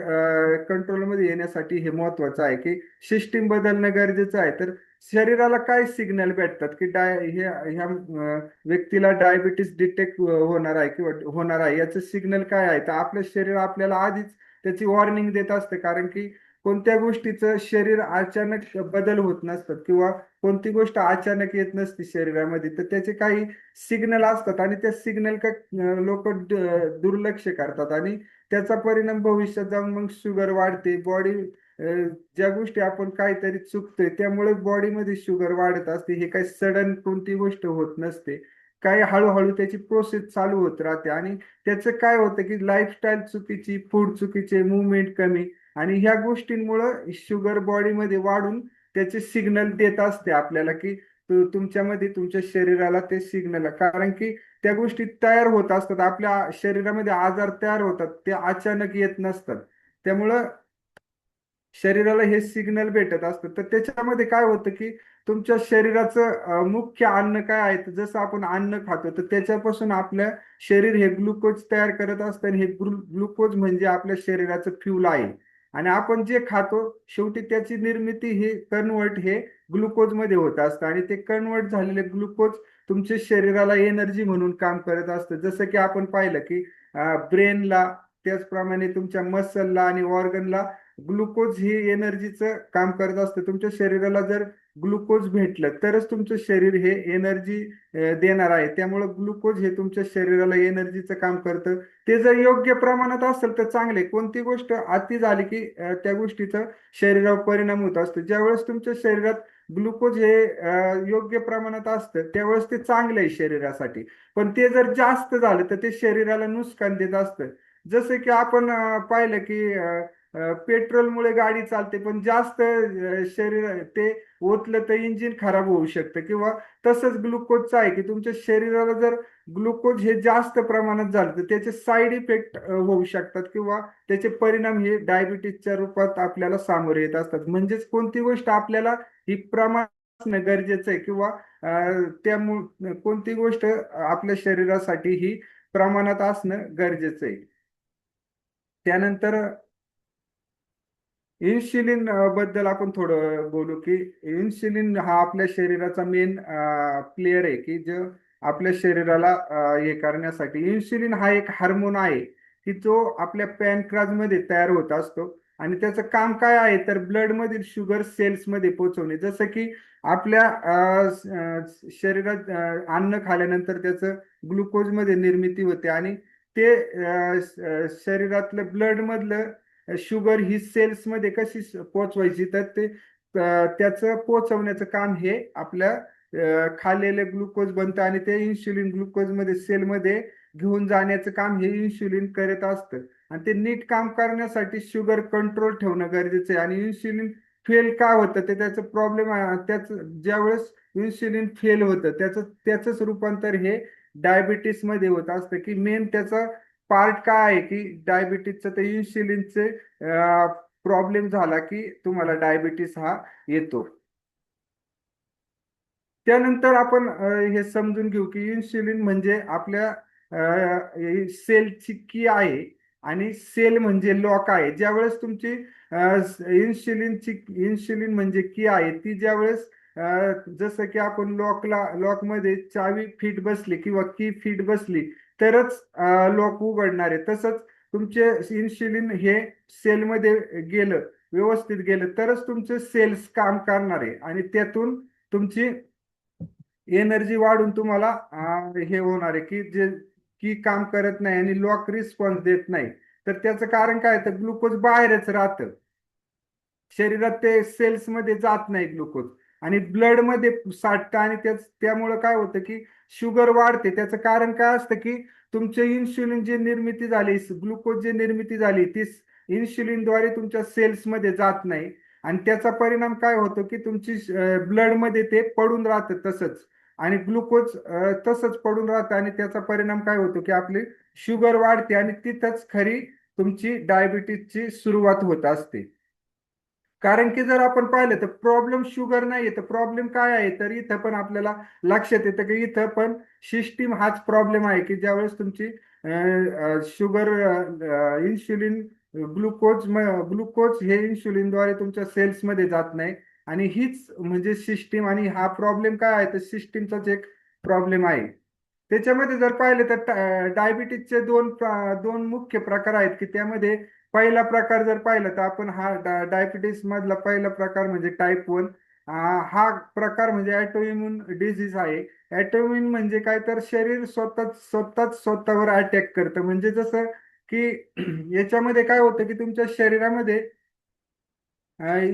कंट्रोलमध्ये येण्यासाठी हे महत्वाचं आहे की सिस्टीम बदलणं गरजेचं आहे. तर शरीराला काय सिग्नल भेटतात की ह्या व्यक्तीला डायबिटीस डिटेक्ट होणार आहे किंवा होणार आहे याचं सिग्नल काय आहे. तर आपलं शरीर आपल्याला आधीच त्याची वॉर्निंग देत असते. कारण की कोणत्या गोष्टीचं शरीर अचानक बदल होत नसतात किंवा कोणती गोष्ट अचानक येत नसते शरीरामध्ये तर त्याचे काही सिग्नल असतात आणि त्या सिग्नल का लोक दुर्लक्ष करतात आणि त्याचा परिणाम भविष्यात जाऊन मग शुगर वाढते. ज्या गोष्टी आपण काहीतरी चुकतोय त्यामुळे बॉडीमध्ये शुगर वाढत असते. हे काही सडन कोणती गोष्ट होत नसते. काही हळूहळू त्याची प्रोसेस चालू होत राहते आणि त्याचं काय होतं की लाईफस्टाईल चुकीची, फूड चुकीचे, मुवमेंट कमी आणि ह्या गोष्टींमुळं शुगर बॉडीमध्ये वाढून त्याचे सिग्नल देत असते आपल्याला की तुमच्यामध्ये तुमच्या शरीराला ते सिग्नल. कारण की त्या गोष्टी तयार होत असतात आपल्या शरीरामध्ये, आजार तयार होतात ते अचानक येत नसतात. त्यामुळं शरीराला हे सिग्नल भेटत असतं. तर त्याच्यामध्ये काय होतं की तुमच्या शरीराचं मुख्य अन्न काय आहे तर जसं आपण अन्न खातो तर त्याच्यापासून आपल्या शरीर हे ग्लुकोज तयार करत असतं आणि हे ग्लुकोज म्हणजे आपल्या शरीराचं फ्यूल आहे. आणि आपण जे खातो शेवटी त्याची निर्मिती हे कन्वर्ट हे ग्लुकोज मध्ये होत असतं आणि ते कन्वर्ट झालेले ग्लुकोज तुमच्या शरीराला एनर्जी म्हणून काम करत असतं. जसं की आपण पाहिलं की ब्रेनला, त्याचप्रमाणे तुमच्या मसलला आणि ऑर्गनला ग्लुकोज ही एनर्जीचं काम करत असतं. तुमच्या शरीराला जर ग्लुकोज भेटलं तरच तुमचं शरीर हे एनर्जी देणार आहे. त्यामुळे ग्लुकोज हे तुमच्या शरीराला एनर्जीचं काम करतं. ते जर योग्य प्रमाणात असेल तर चांगले. कोणती गोष्ट अति झाली की त्या गोष्टीचा शरीरावर परिणाम होत असतो. ज्यावेळेस तुमच्या शरीरात ग्लुकोज हे योग्य प्रमाणात असतं त्यावेळेस ते चांगलं आहे शरीरासाठी. पण ते जर जास्त झालं तर ते शरीराला नुकसान देत असतं. जसं की आपण पाहिलं की पेट्रोलमुळे गाडी चालते, पण जास्त शरीर ते ओतलं तर इंजिन खराब होऊ शकतं. किंवा तसंच ग्लुकोजचं आहे की तुमच्या शरीराला जर ग्लुकोज हे जास्त प्रमाणात झालं तर त्याचे साईड इफेक्ट होऊ शकतात, किंवा त्याचे परिणाम हे डायबिटीजच्या रूपात आपल्याला सामोरे येत असतात. म्हणजेच कोणती गोष्ट आपल्याला ही प्रमाण असणं गरजेचं आहे, किंवा त्यामुळे कोणती गोष्ट आपल्या शरीरासाठी ही प्रमाणात असणं गरजेचं आहे. त्यानंतर इन्शुलिन बद्दल आपण थोडं बोलू की इन्शुलिन हा आपल्या शरीराचा मेन प्लेयर आहे की जो आपल्या शरीराला हे करण्यासाठी. इन्शुलिन हा एक हार्मोन आहे की जो आपल्या पॅनक्राज मध्ये तयार होत असतो. आणि त्याचं काम काय आहे तर ब्लड मधील शुगर सेल्स मध्ये पोहोचवणे. जसं की आपल्या शरीरात अन्न खाल्यानंतर त्याचं ग्लुकोज मध्ये निर्मिती होते, आणि ते शरीरातलं ब्लड मधलं शुगर ही सेल्स मध्ये कशी पोचवायची तर ते त्याचं पोचवण्याचं काम हे आपल्या खाल्लेले ग्लुकोज बनतं, आणि ते इन्शुलिन ग्लुकोज मध्ये सेल मध्ये घेऊन जाण्याचं काम हे इन्शुलिन करत असतं. आणि ते नीट काम करण्यासाठी शुगर कंट्रोल ठेवणं गरजेचं आहे. आणि इन्शुलिन फेल का होतं ते त्याचं प्रॉब्लेम त्याच ज्यावेळेस इन्शुलिन फेल होतं त्याचंच रूपांतर हे डायबिटीस मध्ये होत असतं. की मेन त्याचा पार्ट काय आहे की डायबिटीसचं ते इन्शुलिनचे प्रॉब्लेम झाला की तुम्हाला डायबिटीस हा येतो. त्यानंतर आपण हे समजून घेऊ की इन्शुलिन म्हणजे आपल्या सेलची की आहे, आणि सेल म्हणजे लॉक आहे. ज्यावेळेस तुमची इन्शुलिन म्हणजे की आहे ती ज्यावेळेस जसं की आपण लॉकमध्ये चावी फिट बसली किंवा की फिट बसली तरच लॉक उघडणार आहे. तसंच तुमचे इन्शुलिन हे सेलमध्ये गेलं, व्यवस्थित गेलं तरच तुमचे सेल्स काम करणार आहे, आणि त्यातून तुमची एनर्जी वाढून तुम्हाला हे होणार आहे की जे की काम करत नाही आणि लॉक रिस्पॉन्स देत नाही. तर त्याचं कारण काय तर ग्लुकोज बाहेरच राहतं, शरीरात ते सेल्स मध्ये जात नाही ग्लुकोज, आणि ब्लड मध्ये साठतं. आणि त्यामुळं काय होतं की शुगर वाढते. त्याचं कारण काय असतं की तुमचे इन्शुलिन जे निर्मिती झाली, ग्लुकोज जे निर्मिती झाली ती इन्शुलिनद्वारे तुमच्या सेल्स मध्ये जात नाही. आणि त्याचा परिणाम काय होतो की तुमची ब्लड मध्ये ते पडून राहतं तसंच, आणि ग्लुकोज तसंच पडून राहतं. आणि त्याचा परिणाम काय होतो की आपली शुगर वाढते, आणि तिथंच खरी तुमची डायबिटीसची सुरुवात होत असते. कारण की जर आपण पाहिलं तर प्रॉब्लेम शुगर नाही तर प्रॉब्लेम काय आहे तर इथं पण आपल्याला लक्षात येतं की इथं पण सिस्टीम हाच प्रॉब्लेम आहे की ज्यावेळेस तुमची शुगर इन्शुलिन ग्लुकोज हे इन्शुलिनद्वारे तुमच्या सेल्समध्ये जात नाही. आणि हीच म्हणजे सिस्टीम, आणि हा प्रॉब्लेम काय आहे तर सिस्टीमचाच एक प्रॉब्लेम आहे. त्याच्यामध्ये जर पाहिलं तर डायबिटीजचे दोन मुख्य प्रकार आहेत की त्यामध्ये पहिला प्रकार जर पाहिला तर आपण हा डायबिटीस मधला पहिला प्रकार म्हणजे टाईप 1. हा प्रकार म्हणजे ऑटोइम्यून डिझीज आहे. ऑटोइम्यून म्हणजे काय तर शरीर स्वतःवर अटॅक करतं. म्हणजे जसं की याच्यामध्ये काय होतं की तुमच्या शरीरामध्ये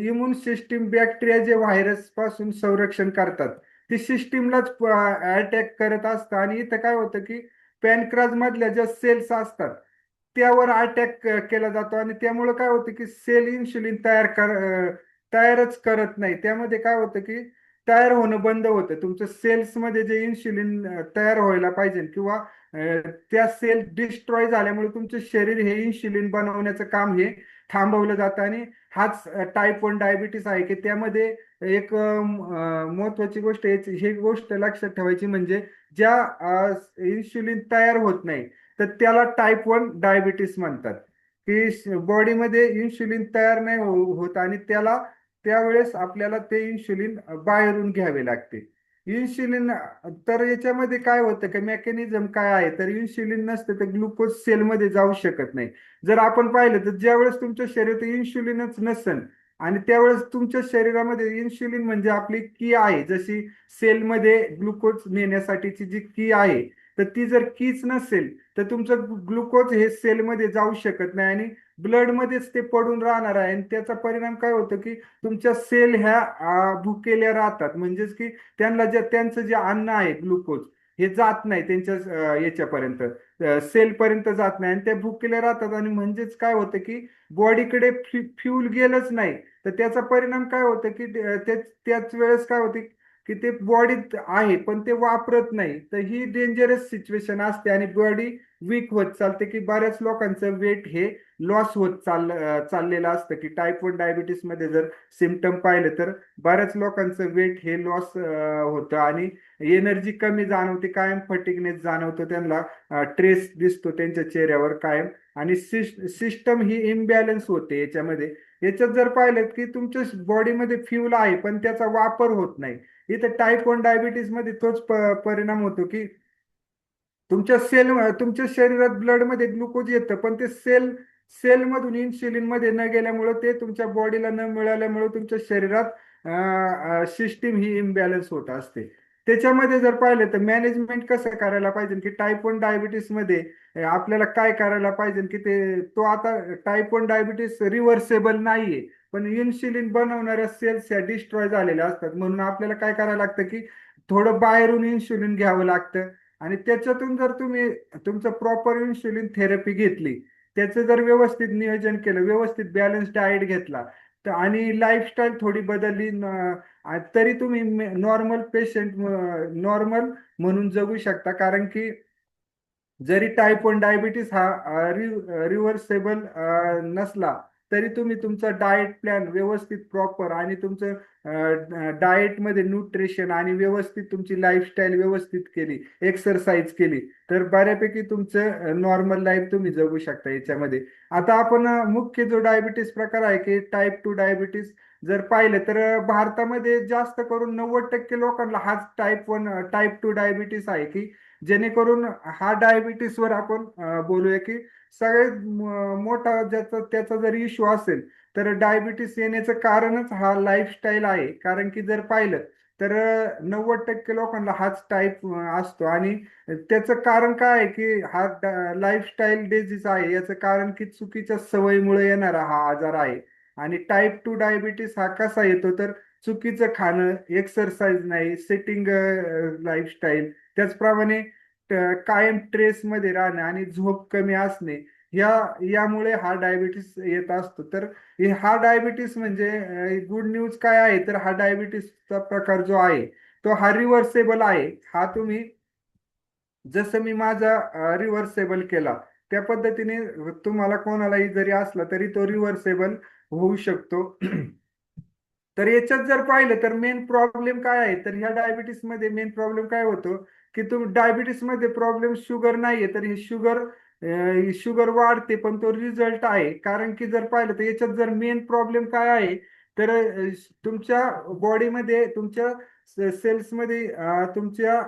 इम्युन सिस्टीम बॅक्टेरिया जे व्हायरस पासून संरक्षण करतात ती सिस्टीमलाच अटॅक करत असतं. आणि इथं काय होतं की पॅनक्राज मधल्या ज्या सेल्स असतात त्यावर अटॅक केला जातो, आणि त्यामुळे काय होतं की सेल इन्शुलिन तयारच करत नाही. त्यामध्ये काय होतं की तयार होणं बंद होतं. तुमच्या सेल्समध्ये जे इन्शुलिन तयार व्हायला पाहिजे किंवा त्या सेल डिस्ट्रॉय झाल्यामुळे तुमचे शरीर हे इन्शुलिन बनवण्याचं काम हे थांबवलं जातं. आणि हाच टाईप 1 डायबिटीस आहे की त्यामध्ये एक महत्वाची गोष्ट ही गोष्ट लक्षात ठेवायची म्हणजे ज्या इन्शुलिन तयार होत नाही तर त्याला टाईप 1 डायबिटीस म्हणतात. की बॉडीमध्ये इन्शुलिन तयार नाही होत, आणि त्यावेळेस आपल्याला ते इन्शुलिन बाहेरून घ्यावे लागते. इन्शुलिन तर याच्यामध्ये काय होतं की मेकॅनिझम काय आहे तर इन्शुलिन नसतं तर ग्लुकोज सेलमध्ये जाऊ शकत नाही. जर आपण पाहिलं तर ज्यावेळेस तुमच्या शरीरात इन्शुलिनच नसेल आणि त्यावेळेस तुमच्या शरीरामध्ये इन्शुलिन म्हणजे आपली की आहे, जशी सेलमध्ये ग्लुकोज नेण्यासाठीची जी की आहे तर ती जर कीच नसेल तर तुमचं ग्लुकोज हे सेलमध्ये जाऊ शकत नाही आणि ब्लडमध्येच ते पडून राहणार आहे. आणि त्याचा परिणाम काय होतो की तुमच्या सेल ह्या भुकेल्या राहतात. म्हणजेच की त्यांचं जे अन्न आहे ग्लुकोज हे जात नाही त्यांच्या याच्यापर्यंत, सेलपर्यंत जात नाही आणि त्या भुकेल्या राहतात. आणि म्हणजेच काय होतं की बॉडीकडे फ्यूल गेलंच नाही तर त्याचा परिणाम काय होतं की त्याच वेळेस काय होते की ते बॉडीत आहे पण ते वापरत नाही. तर ही डेंजरस सिच्युएशन असते आणि बॉडी वीक होत चालते. की बऱ्याच लोकांचं वेट हे लॉस होत चाललेलं असतं. की टाईप 1 डायबिटीस मध्ये जर सिमटम पाहिलं तर बऱ्याच लोकांचं वेट हे लॉस होतं आणि एनर्जी कमी जाणवते, कायम फटिगनेस जाणवतो त्यांना, ट्रेस दिसतो त्यांच्या चेहऱ्यावर कायम. आणि सिस्टम ही इम्बॅलन्स होते याच्यामध्ये. याच्यात जर पाहिलं की तुमच्या बॉडीमध्ये फ्यूल आहे पण त्याचा वापर होत नाही. इथं टाईप 1 डायबिटीस मध्ये तोच परिणाम होतो की तुमच्या शरीरात ब्लडमध्ये ग्लुकोज येतं पण ते सेलमधून इन्सुलिन मध्ये न गेल्यामुळं, ते तुमच्या बॉडीला न मिळाल्यामुळं तुमच्या शरीरात सिस्टीम ही इम्बॅलन्स होत असते. त्याच्यामध्ये जर पाहिलं तर मॅनेजमेंट कसं करायला पाहिजे की टाईप 1 डायबिटीस मध्ये आपल्याला काय करायला पाहिजे की तो आता टाईप 1 डायबिटीस रिव्हर्सेबल नाहीये पण इन्सुलिन बनवणाऱ्या सेल्स ह्या डिस्ट्रॉय झालेल्या असतात. म्हणून आपल्याला काय करायला लागतं की थोडं बाहेरून इन्सुलिन घ्यावं लागतं. आणि त्याच्यातून जर तुम्ही तुमचं प्रॉपर इन्सुलिन थेरपी घेतली, त्याचं जर व्यवस्थित नियोजन केलं, व्यवस्थित बॅलन्स डाएट घेतला तर आणि लाईफस्टाईल थोडी बदलली तरी तुम्ही नॉर्मल पेशंट, नॉर्मल म्हणून जगू शकता. कारण की जरी टाईप 1 डायबिटीस हा रिव्हर्सेबल नसला तरी तुम्ही तुमचा डाएट प्लॅन व्यवस्थित प्रॉपर आणि तुमचं डाएटमध्ये न्यूट्रिशन आणि व्यवस्थित तुमची लाईफस्टाईल व्यवस्थित केली, एक्सरसाइज केली तर बऱ्यापैकी तुमचं नॉर्मल लाईफ तुम्ही जगू शकता याच्यामध्ये. आता आपण मुख्य जो डायबिटीस प्रकार आहे की टाईप 2 डायबिटीस जर पाहिलं तर भारतामध्ये जास्त करून 90% लोकांना हाच टाईप 2 डायबिटीस आहे. की जेणेकरून हा डायबिटीसवर आपण बोलूया की सगळ्यात मोठा त्याचा जर इश्यू असेल तर डायबिटीस येण्याचं कारणच हा लाईफस्टाईल आहे. कारण की जर पाहिलं तर 90% लोकांना हाच टाईप असतो. आणि त्याचं कारण काय आहे की हा लाईफस्टाईल डिझीज आहे. याचं कारण की चुकीच्या सवयीमुळे येणारा हा आजार आहे. आणि टाईप 2 डायबिटीस हा कसा येतो तर चुकीचं खाणं, एक्सरसाइज नाही, सिटिंग लाईफस्टाईल, त्याचप्रमाणे कायम ट्रेसमध्ये राहणं आणि झोप कमी असणे, या यामुळे हा डायबिटीस येत असतो. तर हा डायबिटीस म्हणजे गुड न्यूज काय आहे तर हा डायबिटीसचा प्रकार जो आहे तो हा रिव्हर्सेबल आहे. हा तुम्ही जसं मी माझा रिव्हर्सेबल केला त्या पद्धतीने तुम्हाला कोणालाही जरी असला तरी तो रिव्हर्सेबल होऊ शकतो. तर याच्यात जर पाहिलं तर मेन प्रॉब्लेम काय आहे तर ह्या डायबिटीस मध्ये मेन प्रॉब्लेम काय होतो की तुम्ही डायबिटीस मध्ये प्रॉब्लेम शुगर नाहीये तर हे शुगर वाढते पण तो रिझल्ट आहे. कारण की जर पाहिलं तर याच्यात जर मेन प्रॉब्लेम काय आहे तर तुमच्या बॉडीमध्ये, तुमच्या सेल्समध्ये तुमच्या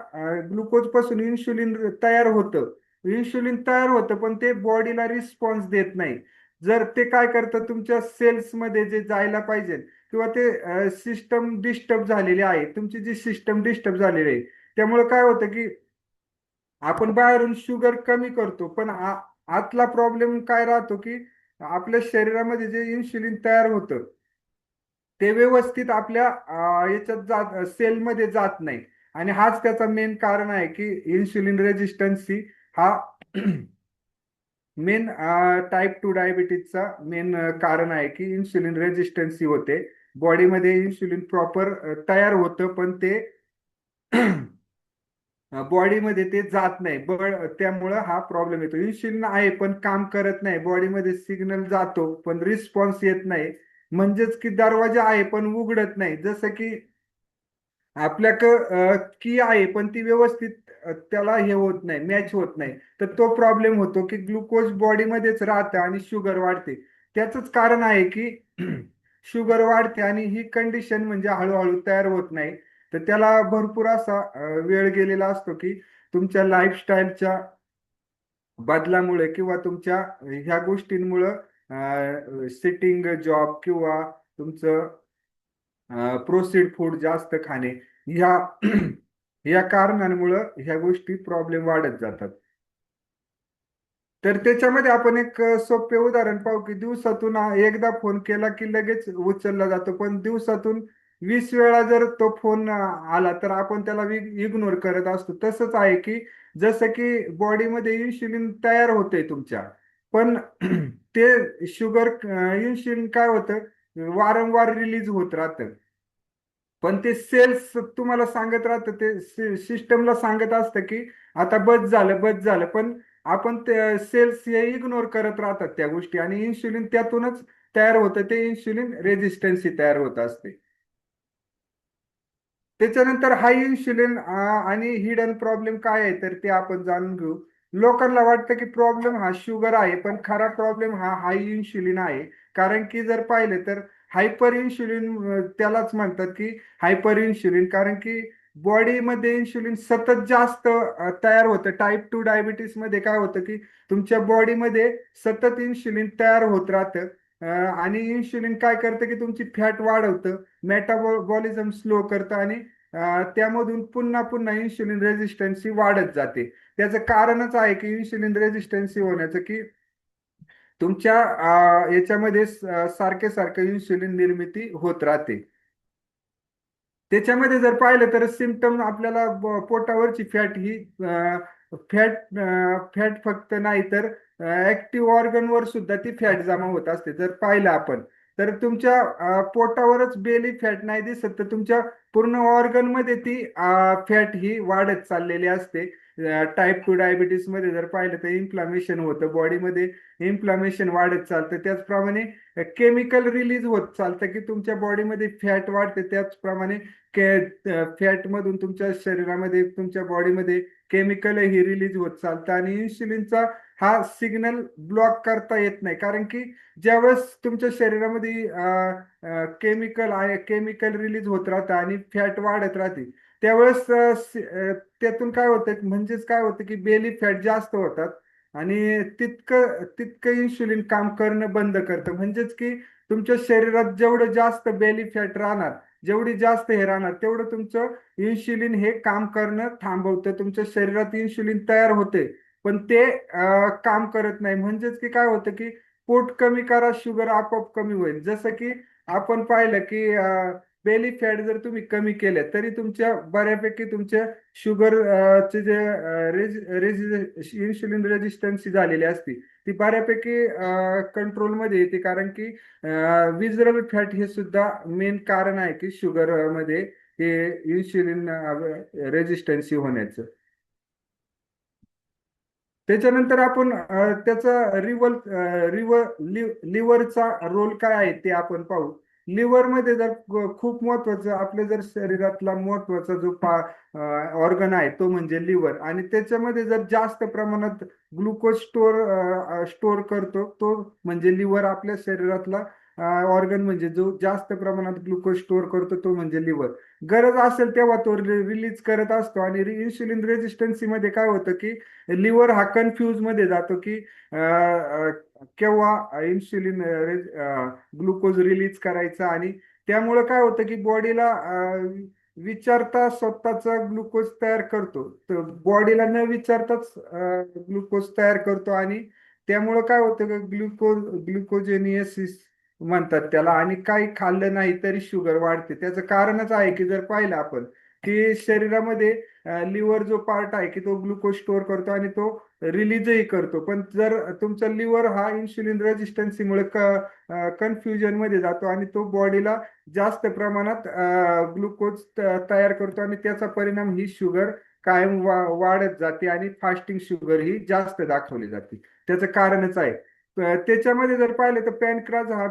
ग्लुकोज पासून इन्शुलिन तयार होतं. इन्शुलिन तयार होतं पण ते बॉडीला रिस्पॉन्स देत नाही. जर ते काय करतं तुमच्या सेल्समध्ये जे जायला पाहिजे किंवा ते सिस्टम डिस्टर्ब झालेली आहे, तुमची जी सिस्टम डिस्टर्ब झालेली आहे त्यामुळे काय होतं की आपण बाहेरून शुगर कमी करतो पण आतला प्रॉब्लेम काय राहतो की आपल्या शरीरामध्ये जे इन्सुलिन तयार होतं ते व्यवस्थित आपल्या याच्यात सेलमध्ये जात नाही. आणि हाच त्याचा मेन कारण आहे की इन्सुलिन रेजिस्टन्सी हा मेन टाईप 2 डायबिटीजचा मेन कारण आहे की इन्सुलिन रेजिस्टन्सी होते. बॉडीमध्ये इन्सुलिन प्रॉपर तयार होतं पण ते बॉडीमध्ये ते जात नाही. त्यामुळं हा प्रॉब्लेम येतो. इन्सुलिन आहे पण काम करत नाही, बॉडीमध्ये सिग्नल जातो पण रिस्पॉन्स येत नाही. म्हणजेच की दरवाजा आहे पण उघडत नाही. जसं की आपल्याकडं की आहे पण ती व्यवस्थित त्याला हे होत नाही, मॅच होत नाही. तर तो प्रॉब्लेम होतो की ग्लुकोज बॉडीमध्येच राहतं आणि शुगर वाढते. त्याचंच कारण आहे की शुगर वाढते आणि ही कंडिशन म्हणजे हळूहळू तयार होत नाही. तर त्याला भरपूर असा वेळ गेलेला असतो की तुमच्या लाईफस्टाईलच्या बदलामुळे किंवा तुमच्या ह्या गोष्टींमुळं, सिटिंग जॉब किंवा तुमचं प्रोसेस्ड फूड जास्त खाणे, ह्या या कारणांमुळं ह्या गोष्टी प्रॉब्लेम वाढत जातात. तर त्याच्यामध्ये आपण एक सोपे उदाहरण पाहू की दिवसातून एकदा फोन केला की लगेच उचलला जातो, पण दिवसातून 20 वेळा जर तो फोन आला तर आपण त्याला इग्नोर करत असतो. तसंच आहे की जसं की बॉडीमध्ये इन्शुलिन तयार होते तुमच्या, पण ते शुगर इन्शुलिन काय होतं, वारंवार रिलीज होत राहतं. पण ते सेल्स तुम्हाला सांगत राहतं, ते सिस्टमला सांगत असतं की आता बस झालं बस झालं, पण आपण ते सेल्स हे इग्नोर करत राहतात त्या गोष्टी, आणि इन्शुलिन त्यातूनच तयार होतं. ते इन्शुलिन रेजिस्टन्सी तयार होत असते. त्याच्यानंतर हाय इन्शुलिन आणि हिडन प्रॉब्लेम काय आहे तर ते आपण जाणून घेऊ. लोकांना वाटतं की प्रॉब्लेम हा शुगर आहे, पण खरा प्रॉब्लेम हा हाय इन्शुलिन आहे. कारण की जर पाहिलं तर हायपर इन्शुलिन त्यालाच म्हणतात की हायपर इन्शुलिन, कारण की बॉडीमध्ये इन्शुलिन सतत जास्त तयार होतं. टाईप 2 डायबिटीस मध्ये काय होतं की तुमच्या बॉडीमध्ये सतत इन्शुलिन तयार होत राहतं. आणि इन्शुलिन काय करतं की तुमची फॅट वाढवतं, मेटाबॉलिझम स्लो करतं, आणि त्यामधून पुन्हा पुन्हा इन्शुलिन रेजिस्टन्सी वाढत जाते. त्याचं कारणच आहे की इन्शुलिन रेजिस्टन्सी होण्याचं की तुमच्या याच्यामध्ये सारखे सारखे इन्शुलिन निर्मिती होत राहते. त्याच्यामध्ये जर पाहिलं तर सिमटम आपल्याला पोटावरची फॅट ही फॅट फॅट फक्त नाही तर ऍक्टिव्ह ऑर्गनवर सुद्धा ती फॅट जमा होत असते. जर पाहिलं आपण तर तुमच्या पोटावरच बेली फॅट नाही दिसत, तर तुमच्या पूर्ण ऑर्गन मध्ये ती फॅट ही वाढत चाललेली असते. टाईप 2 डायबिटीस मध्ये जर पाहिलं तर इन्फ्लामेशन होतं बॉडीमध्ये, इन्फ्लामेशन वाढत चालतं. त्याचप्रमाणे केमिकल रिलीज होत चालतं की तुमच्या बॉडीमध्ये फॅट वाढते, त्याचप्रमाणे फॅट मधून तुमच्या शरीरामध्ये तुमच्या बॉडीमध्ये केमिकल ही रिलीज होत चालतं, आणि इन्शुलिनचा हा सिग्नल ब्लॉक करता येत नाही. कारण की ज्यावेळेस तुमच्या शरीरामध्ये केमिकल रिलीज होत राहतं आणि फॅट वाढत राहते, त्यावेळेस त्यातून काय होतं, म्हणजेच काय होतं की बेली फॅट जास्त होतात, आणि तितकं तितकं इन्शुलिन काम करणं बंद करतं. म्हणजेच की तुमच्या शरीरात जेवढं जास्त बेली फॅट राहणार, जेवढी जास्त हे राहणार, तेवढं तुमचं इन्शुलिन हे काम करणं थांबवतं. तुमच्या शरीरात इन्शुलिन तयार होते, पण ते काम करत नाही. म्हणजेच की काय होतं की पोट कमी करा, शुगर आपोआप कमी होईल. जसं की आपण पाहिलं की बेली फॅट जर तुम्ही कमी केले तरी तुमच्या बऱ्यापैकी तुमच्या शुगर चे जे इन्शुलिन रेजिस्टन्सी झालेली असती ती बऱ्यापैकी कंट्रोलमध्ये येते. कारण की विजरल फॅट हे सुद्धा मेन कारण आहे की शुगर मध्ये हे इन्शुलिन रेजिस्टन्सी होण्याचं. त्याच्यानंतर आपण त्याचा लिव्हरचा रोल काय आहे ते आपण पाहू. लिव्हर मध्ये जर खूप महत्वाचं आपल्या जर शरीरातला महत्वाचा जो ऑर्गन आहे तो म्हणजे लिव्हर, आणि त्याच्यामध्ये जर जास्त प्रमाणात ग्लुकोज स्टोअर करतो तो म्हणजे लिव्हर. आपल्या शरीरातला ऑर्गन म्हणजे जो जास्त प्रमाणात ग्लुकोज स्टोअर करतो तो म्हणजे लिव्हर. गरज असेल तेव्हा तो रिलीज करत असतो, आणि इन्शुलिन रेजिस्टन्सी मध्ये काय होतं की लिव्हर हा कन्फ्यूज मध्ये जातो की केव्हा इन्शुलिन ग्लुकोज रिलीज करायचा, आणि त्यामुळे काय होतं की बॉडीला विचारता स्वतःचा ग्लुकोज तयार करतो, तर बॉडीला न विचारताच ग्लुकोज तयार करतो, आणि त्यामुळे काय होतं की ग्लुकोजेनियसिस म्हणतात त्याला, आणि काही खाल्लं नाही तरी शुगर वाढते. त्याचं कारणच आहे की जर पाहिलं आपण की शरीरामध्ये लिव्हर जो पार्ट आहे की तो ग्लुकोज स्टोअर करतो आणि तो रिलीजही करतो, पण जर तुमचा लिव्हर हा इन्शुलिन रेजिस्टन्सीमुळे कन्फ्युजन मध्ये जातो आणि तो बॉडीला जास्त प्रमाणात ग्लुकोज तयार करतो, आणि त्याचा परिणाम ही शुगर कायम वाढत जाते, आणि फास्टिंग शुगर ही जास्त दाखवली जाते. त्याचं कारणच आहे. त्याच्यामध्ये जर पाहिलं तर पॅनक्रास हा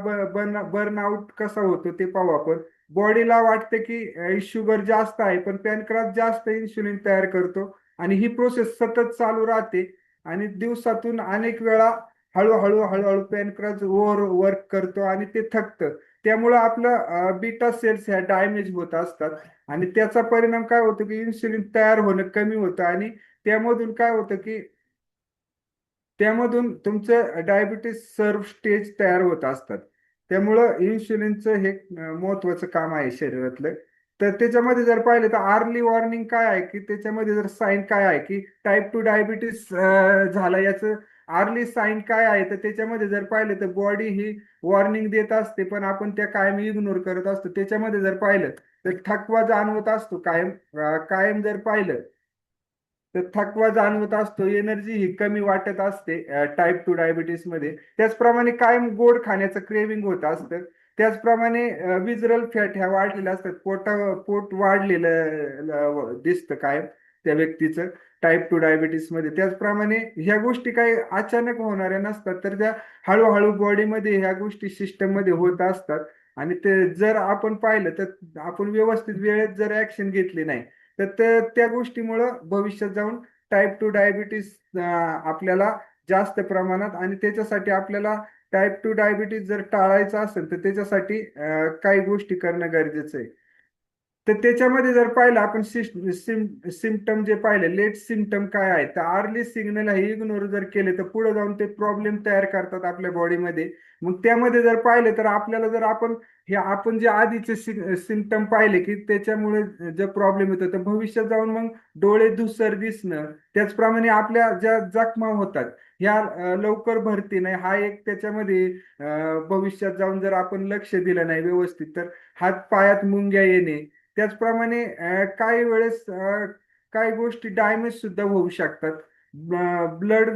बर्न आउट कसा होतो ते पाहू आपण. बॉडीला वाटते की शुगर जास्त आहे, पण पॅनक्रास जास्त इन्शुलिन तयार करतो, आणि ही प्रोसेस सतत चालू राहते, आणि दिवसातून अनेक वेळा हळूहळू हळूहळू पॅनक्रास ओव्हर वर्क करतो आणि ते थकतं. त्यामुळं आपलं बीटा सेल्स ह्या डॅमेज होत असतात, आणि त्याचा परिणाम काय होतो की इन्सुलिन तयार होणं कमी होतं, आणि त्यामधून काय होतं की त्यामधून तुमचं डायबिटीस सर्व स्टेज तयार होत असतात. त्यामुळं इन्शुलिनचं हे महत्वाचं काम आहे शरीरातलं. तर त्याच्यामध्ये जर पाहिलं तर अर्ली वॉर्निंग काय आहे, की त्याच्यामध्ये जर साईन काय आहे, की टाईप 2 डायबिटीस झाला याचं अर्ली साईन काय आहे, तर त्याच्यामध्ये जर पाहिलं तर बॉडी ही वॉर्निंग देत असते, पण आपण त्या कायम इग्नोर करत असतो. त्याच्यामध्ये जर पाहिलं तर थकवा जाणवत असतो कायम. कायम जर पाहिलं तर थकवा जाणवत असतो, एनर्जी ही कमी वाटत असते टाईप 2 डायबिटीस मध्ये. त्याचप्रमाणे कायम गोड खाण्याचं क्रेविंग होत असतं. त्याचप्रमाणे विजरल फॅट ह्या वाढलेल्या असतात, पोट वाढलेलं दिसतं कायम त्या व्यक्तीचं टाईप 2 डायबिटीस मध्ये. त्याचप्रमाणे ह्या गोष्टी काही अचानक होणाऱ्या नसतात, तर त्या हळूहळू बॉडीमध्ये ह्या गोष्टी सिस्टम मध्ये होत असतात. आणि ते जर आपण पाहिलं तर आपण व्यवस्थित वेळेत जर ऍक्शन घेतली नाही तर त्या गोष्टीमुळं भविष्यात जाऊन टाईप 2 डायबिटीस आपल्याला जास्त प्रमाणात. आणि त्याच्यासाठी आपल्याला टाईप 2 डायबिटीस जर टाळायचं असेल तर त्याच्यासाठी काही गोष्टी करणं गरजेचं आहे. तर त्याच्यामध्ये जर पाहिलं आपण सिमटम जे पाहिले, लेट सिमटम काय आहे, तर अर्ली सिग्नल हे इग्नोर जर केले तर पुढे जाऊन ते प्रॉब्लेम तयार करतात आपल्या बॉडीमध्ये. मग त्यामध्ये जर पाहिलं तर आपल्याला जर आपण जे आधीचे सिमटम पाहिले की त्याच्यामुळे जे प्रॉब्लेम येतो, तर भविष्यात जाऊन मग डोळे धुसर दिसणं, त्याचप्रमाणे आपल्या ज्या जखमा होतात ह्या लवकर भरती नाही, हा एक त्याच्यामध्ये भविष्यात जाऊन जर आपण लक्ष दिलं नाही व्यवस्थित तर हात पायात मुंग्या येणे. त्याचप्रमाणे काही वेळेस काही गोष्टी डॅमेज सुद्धा होऊ शकतात. ब्लड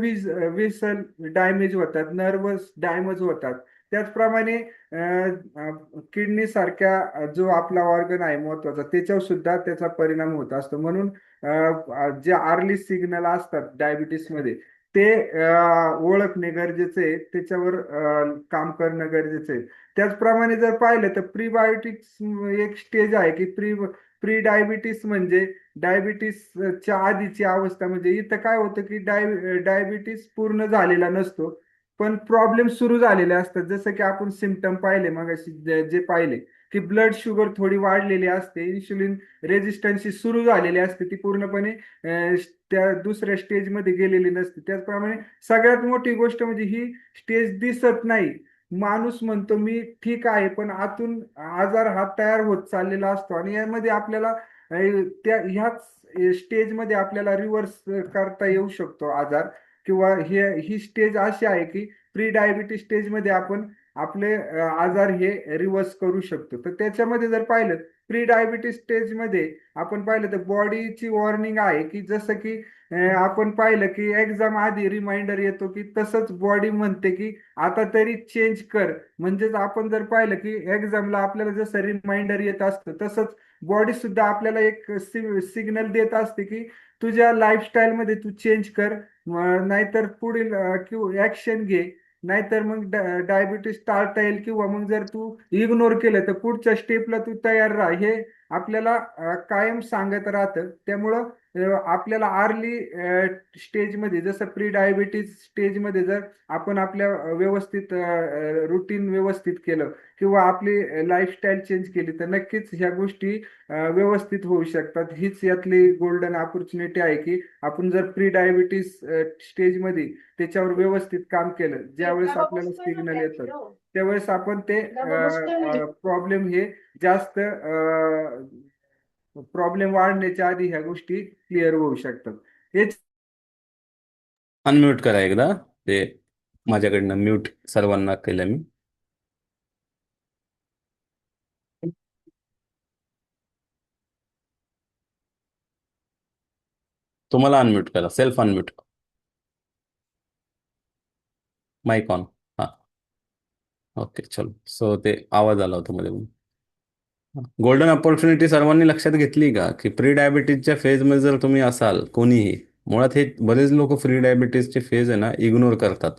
वेसल डॅमेज होतात, नर्वस डॅमेज होतात. त्याचप्रमाणे किडनी सारख्या जो आपला ऑर्गन आहे महत्वाचा, त्याच्यावर सुद्धा त्याचा परिणाम होत असतो. म्हणून जे अर्ली सिग्नल असतात डायबिटीस मध्ये ते ओळखणे गरजेचे आहे, त्याच्यावर काम करणं गरजेचं आहे. त्याचप्रमाणे जर पाहिलं तर प्रीबायोटिक्स एक स्टेज आहे, की प्री डायबिटीस म्हणजे डायबिटीसच्या आधीची अवस्था. म्हणजे इथं काय होतं की डायबिटीस पूर्ण झालेला नसतो, पण प्रॉब्लेम सुरू झालेले असतात. जसं की आपण सिमटम पाहिले मग जे पाहिले की ब्लड शुगर थोडी वाढलेली असते, इन्शुलिन रेजिस्टन्सी सुरू झालेली असते, ती पूर्णपणे त्या दुसऱ्या स्टेजमध्ये गेलेली नसते. त्याचप्रमाणे सगळ्यात मोठी गोष्ट म्हणजे ही स्टेज दिसत नाही. माणूस म्हणतो मी ठीक आहे, पण आतून आजार हा तयार होत चाललेला असतो. आणि यामध्ये आपल्याला त्या ह्याच स्टेजमध्ये आपल्याला रिव्हर्स करता येऊ शकतो आजार. किंवा ही स्टेज अशी आहे की प्री डायबिटीस स्टेजमध्ये आपण आपले आजार हे रिव्हर्स करू शकतो. तर त्याच्यामध्ये जर पाहिलं प्री डायबिटीस स्टेजमध्ये आपण पाहिलं तर बॉडीची वॉर्निंग आहे, की जसं की आपण पाहिलं की एक्झाम आधी रिमाइंडर येतो, की तसंच बॉडी म्हणते की आता तरी चेंज कर. म्हणजेच आपण जर पाहिलं की एक्झामला आपल्याला जसं रिमाइंडर येत असतं, तसंच बॉडी सुद्धा आपल्याला एक सिग्नल देत असते की तुझ्या लाईफस्टाईल मध्ये तू चेंज कर, नाहीतर पुढील किंवा ऍक्शन घे. नाहीतर मग डायबिटीस टाळता येईल, किंवा मग जर तू इग्नोर केलं तर पुढच्या स्टेपला तू तयार राहा, हे आपल्याला कायम सांगत राहतं. त्यामुळं आपल्याला अर्ली स्टेजमध्ये जसं प्री डायबिटीज स्टेजमध्ये जर आपण आपल्या व्यवस्थित रुटीन व्यवस्थित केलं किंवा आपली लाईफस्टाईल चेंज केली तर नक्कीच ह्या गोष्टी व्यवस्थित होऊ शकतात. हीच यातली गोल्डन ऑपॉर्च्युनिटी आहे, की आपण जर प्री डायबिटीस स्टेजमध्ये त्याच्यावर व्यवस्थित काम केलं, ज्यावेळेस आपल्याला सिग्नल येतात त्यावेळेस आपण ते प्रॉब्लेम हे जास्त प्रॉब्लेम वाढण्याच्या आधी ह्या गोष्टी क्लिअर होऊ शकतात. हेच अनम्यूट करा एकदा. ते माझ्याकडनं म्यूट सर्वांना केलं मी. तुम्हाला अनम्यूट करा, सेल्फ अनम्यूट. Mike on. हां. ओके, चलो. सो ते आवाज आला होता मध्ये. गोल्डन ऑपॉर्च्युनिटी सर्वांनी लक्षात घेतली का, की प्री डायबिटीजच्या फेजमध्ये जर तुम्ही असाल कोणीही, मुळात हे बरेच लोक फ्री डायबिटीजचे फेज आहे ना इग्नोर करतात,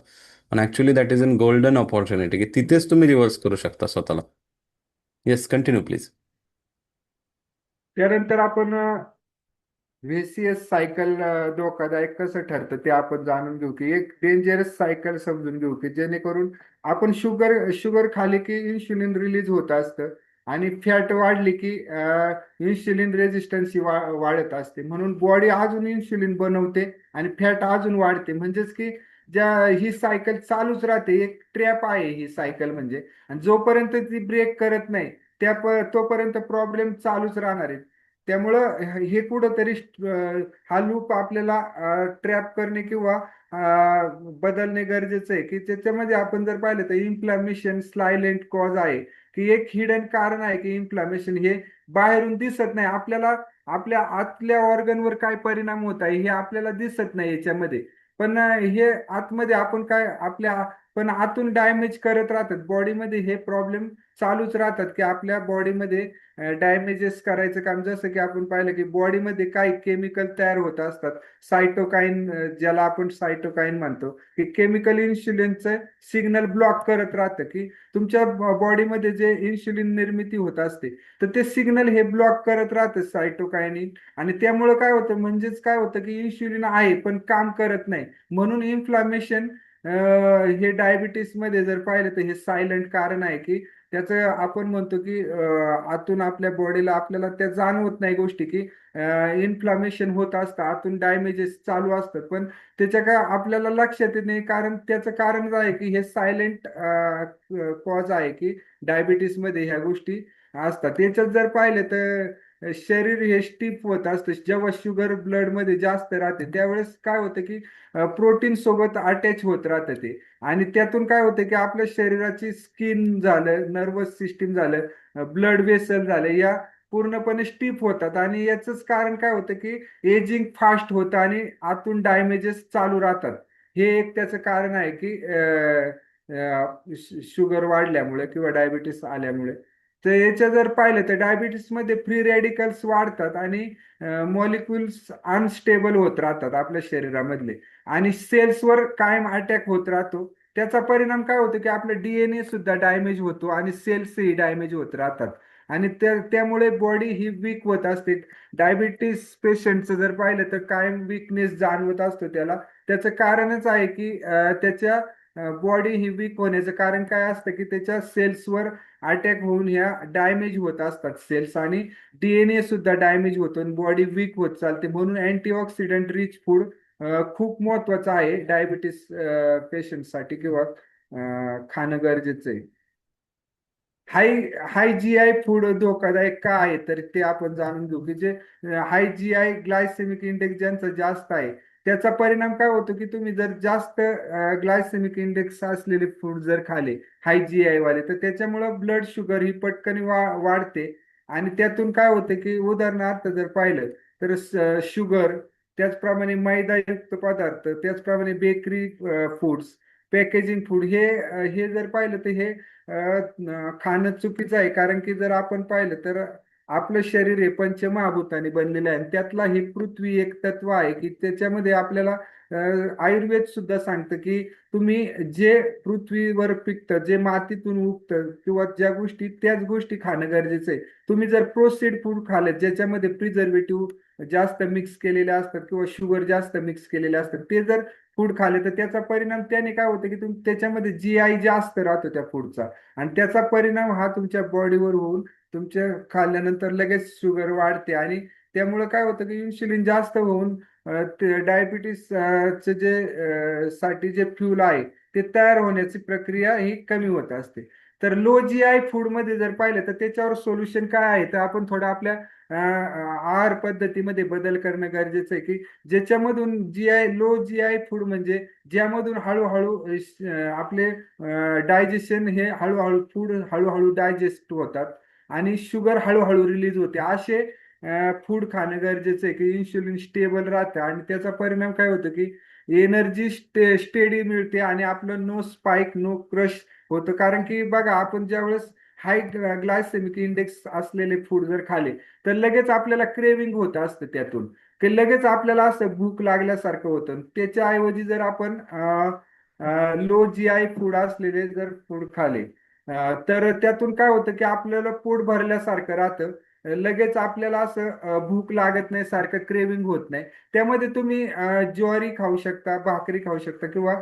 पण actually that is an golden opportunity, की तिथेच तुम्ही रिव्हर्स करू शकता स्वतःला. Yes, continue please. त्यानंतर आपण व्हीसीएस सायकल धोकादायक कसं ठरतं ते आपण जाणून घेऊ, की एक डेंजरस सायकल समजून घेऊ, की जेणेकरून आपण शुगर खाली की इन्शुलिन रिलीज होत असतं, आणि फॅट वाढली की इन्शुलिन रेजिस्टन्सी वाढत असते. म्हणून बॉडी अजून इन्शुलिन बनवते आणि फॅट अजून वाढते. म्हणजेच की ही सायकल चालूच राहते, एक ट्रॅप आहे ही सायकल म्हणजे. आणि जोपर्यंत ती ब्रेक करत नाही तोपर्यंत प्रॉब्लेम चालूच राहणार आहे. त्यामुळं हे कुठंतरी हा लूप आपल्याला ट्रॅप करणे किंवा बदलणे गरजेचं आहे, की त्याच्यामध्ये आपण जर पाहिलं तर इन्फ्लामेशन सायलेंट कॉज आहे, की एक हिडन कारण आहे की इन्फ्लामेशन हे बाहेरून दिसत नाही आपल्याला. आपल्या आतल्या ऑर्गनवर काय परिणाम होत आहे हे आपल्याला दिसत नाही याच्यामध्ये. पण हे आतमध्ये आपण काय आपल्या पण आतून डॅमेज करत राहतात बॉडीमध्ये. हे प्रॉब्लेम चालूच राहतात की आपल्या बॉडीमध्ये डॅमेजेस करायचं काम. जसं की आपण पाहिलं की बॉडीमध्ये काही केमिकल तयार होत असतात, सायटोकाईन, ज्याला आपण सायटोकाईन म्हणतो, की केमिकल इन्शुलिनचं सिग्नल ब्लॉक करत राहतं, की तुमच्या बॉडीमध्ये जे इन्शुलिन निर्मिती होत असते तर ते सिग्नल हे ब्लॉक करत राहतं सायटोकायनिन. आणि त्यामुळे काय होतं, म्हणजेच काय होतं की इन्शुलिन आहे पण काम करत नाही. म्हणून इन्फ्लामेशन हे डायबिटीस मध्ये जर पाहिलं तर हे सायलेंट कारण आहे, की त्याचं आपण म्हणतो की आतून आपल्या बॉडीला आपल्याला त्या जाणवत नाही गोष्टी, की इन्फ्लामेशन होत असतं, आतून डॅमेजेस चालू असतात, पण त्याच्या काय आपल्याला लक्षात येत नाही. कारण त्याचं कारण काय आहे की हे सायलेंट कॉज आहे, की डायबिटीस मध्ये ह्या गोष्टी असतात. त्याच्यात जर पाहिलं तर शरीर हे स्टिफ होत असतं जेव्हा शुगर ब्लड मध्ये जास्त राहते. त्यावेळेस काय होतं की प्रोटीन सोबत अटॅच होत राहतं ते. आणि त्यातून काय होतं की आपल्या शरीराची स्किन झालं, नर्वस सिस्टीम झालं, ब्लड वेसल झालं, या पूर्णपणे स्टिफ होतात. आणि याचंच कारण काय होतं की एजिंग फास्ट होतं आणि आतून डॅमेजेस चालू राहतात. हे एक त्याचं कारण आहे की शुगर वाढल्यामुळे किंवा डायबिटीस आल्यामुळे. तर याच्या जर पाहिलं तर डायबिटीसमध्ये फ्री रॅडिकल्स वाढतात आणि मॉलिक्युल्स अनस्टेबल होत राहतात आपल्या शरीरामधले. आणि सेल्सवर कायम अटॅक होत राहतो. त्याचा परिणाम काय होतो की आपलं डीएनए सुद्धा डॅमेज होतो आणि सेल्सही डॅमेज होत राहतात. आणि त्यामुळे बॉडी ही वीक होत असते. डायबिटीस पेशंटचं जर पाहिलं तर कायम विकनेस जाणवत असतो त्याला. त्याचं कारणच आहे की त्याच्या बॉडी ही वीक होण्याचं कारण काय असतं की त्याच्या सेल्सवर अटॅक होऊन ह्या डॅमेज होत असतात सेल्स. आणि डीएनए सुद्धा डॅमेज होतो आणि बॉडी वीक होत चालते. म्हणून अँटीऑक्सिडंट रिच फूड खूप महत्वाचं आहे डायबिटीस पेशंटसाठी, किंवा खाणं गरजेचं आहे. हाय हाय जी आय फूड धोकादायक का आहे तर ते आपण जाणून घेऊ, की जे हाय जी आय ग्लायसेमिक इंडेक्स ज्यांचा जास्त आहे त्याचा परिणाम काय होतो की तुम्ही जर जास्त ग्लायसेमिक इंडेक्स असलेले फूड जर खाले, हाय जी आय वाले, तर त्याच्यामुळं ब्लड शुगर ही पटकन वाढते. आणि त्यातून काय होते की उदाहरणार्थ जर पाहिलं तर शुगर, त्याचप्रमाणे मैदायुक्त पदार्थ, त्याचप्रमाणे बेकरी फूड्स, पॅकेजिंग फूड, हे जर पाहिलं तर हे खाणं चुकीचं आहे. कारण की जर आपण पाहिलं तर आपलं शरीर हे पंचमहाभूताने बनलेलं आहे आणि त्यातला हे पृथ्वी एक तत्व आहे, की त्याच्यामध्ये आपल्याला आयुर्वेद सुद्धा सांगतं की तुम्ही जे पृथ्वीवर पिकतं, जे मातीतून उगतं किंवा ज्या गोष्टी, त्याच गोष्टी खाणं गरजेचं आहे. तुम्ही जर प्रोसेस्ड फूड खाल्लं ज्याच्यामध्ये प्रिझर्वेटिव्ह जास्त मिक्स केलेले असतात किंवा शुगर जास्त मिक्स केलेले असतात, ते जर फूड खाल्ले तर त्याचा परिणाम त्याने काय होतं की त्याच्यामध्ये जीआय जास्त राहतो त्या फूडचा. आणि त्याचा परिणाम हा तुमच्या बॉडीवर होऊन तुमच्या खाल्ल्यानंतर लगेच शुगर वाढते. आणि त्यामुळे काय होतं की इन्शुलिन जास्त होऊन ते डायबिटीस जे साठी जे फ्यूल आहे ते तयार होण्याची प्रक्रिया ही कमी होत असते. तर लो जी आय फूड मध्ये जर पाहिलं तर त्याच्यावर सोल्युशन काय आहे, तर आपण थोडं आपल्या आहार पद्धतीमध्ये बदल करणं गरजेचं आहे, की ज्याच्यामधून लो जी आय फूड म्हणजे ज्यामधून हळूहळू आपले डायजेशन हे हळूहळू फूड हळूहळू डायजेस्ट होतात आणि शुगर हळूहळू रिलीज होते, असे फूड खाणं गरजेचं आहे, की इन्शुलिन स्टेबल राहतं. आणि त्याचा परिणाम काय होतो की एनर्जी स्टेडी मिळते आणि आपलं नो स्पाइक नो क्रश होतं. कारण की बघा, आपण ज्यावेळेस हाय ग्लायसेमिक इंडेक्स असलेले फूड जर खाले तर लगेच आपल्याला क्रेविंग होत असतं त्यातून, की लगेच आपल्याला असं भूक लागल्यासारखं होतं. त्याच्याऐवजी जर आपण लो जी आय फूड असलेले जर फूड खाले तर त्यातून काय होतं की आपल्याला पोट भरल्यासारखं राहतं. लगेच आपल्याला असं भूक लागत नाही, सारखं क्रेविंग होत नाही. त्यामध्ये तुम्ही ज्वारी खाऊ शकता, भाकरी खाऊ शकता किंवा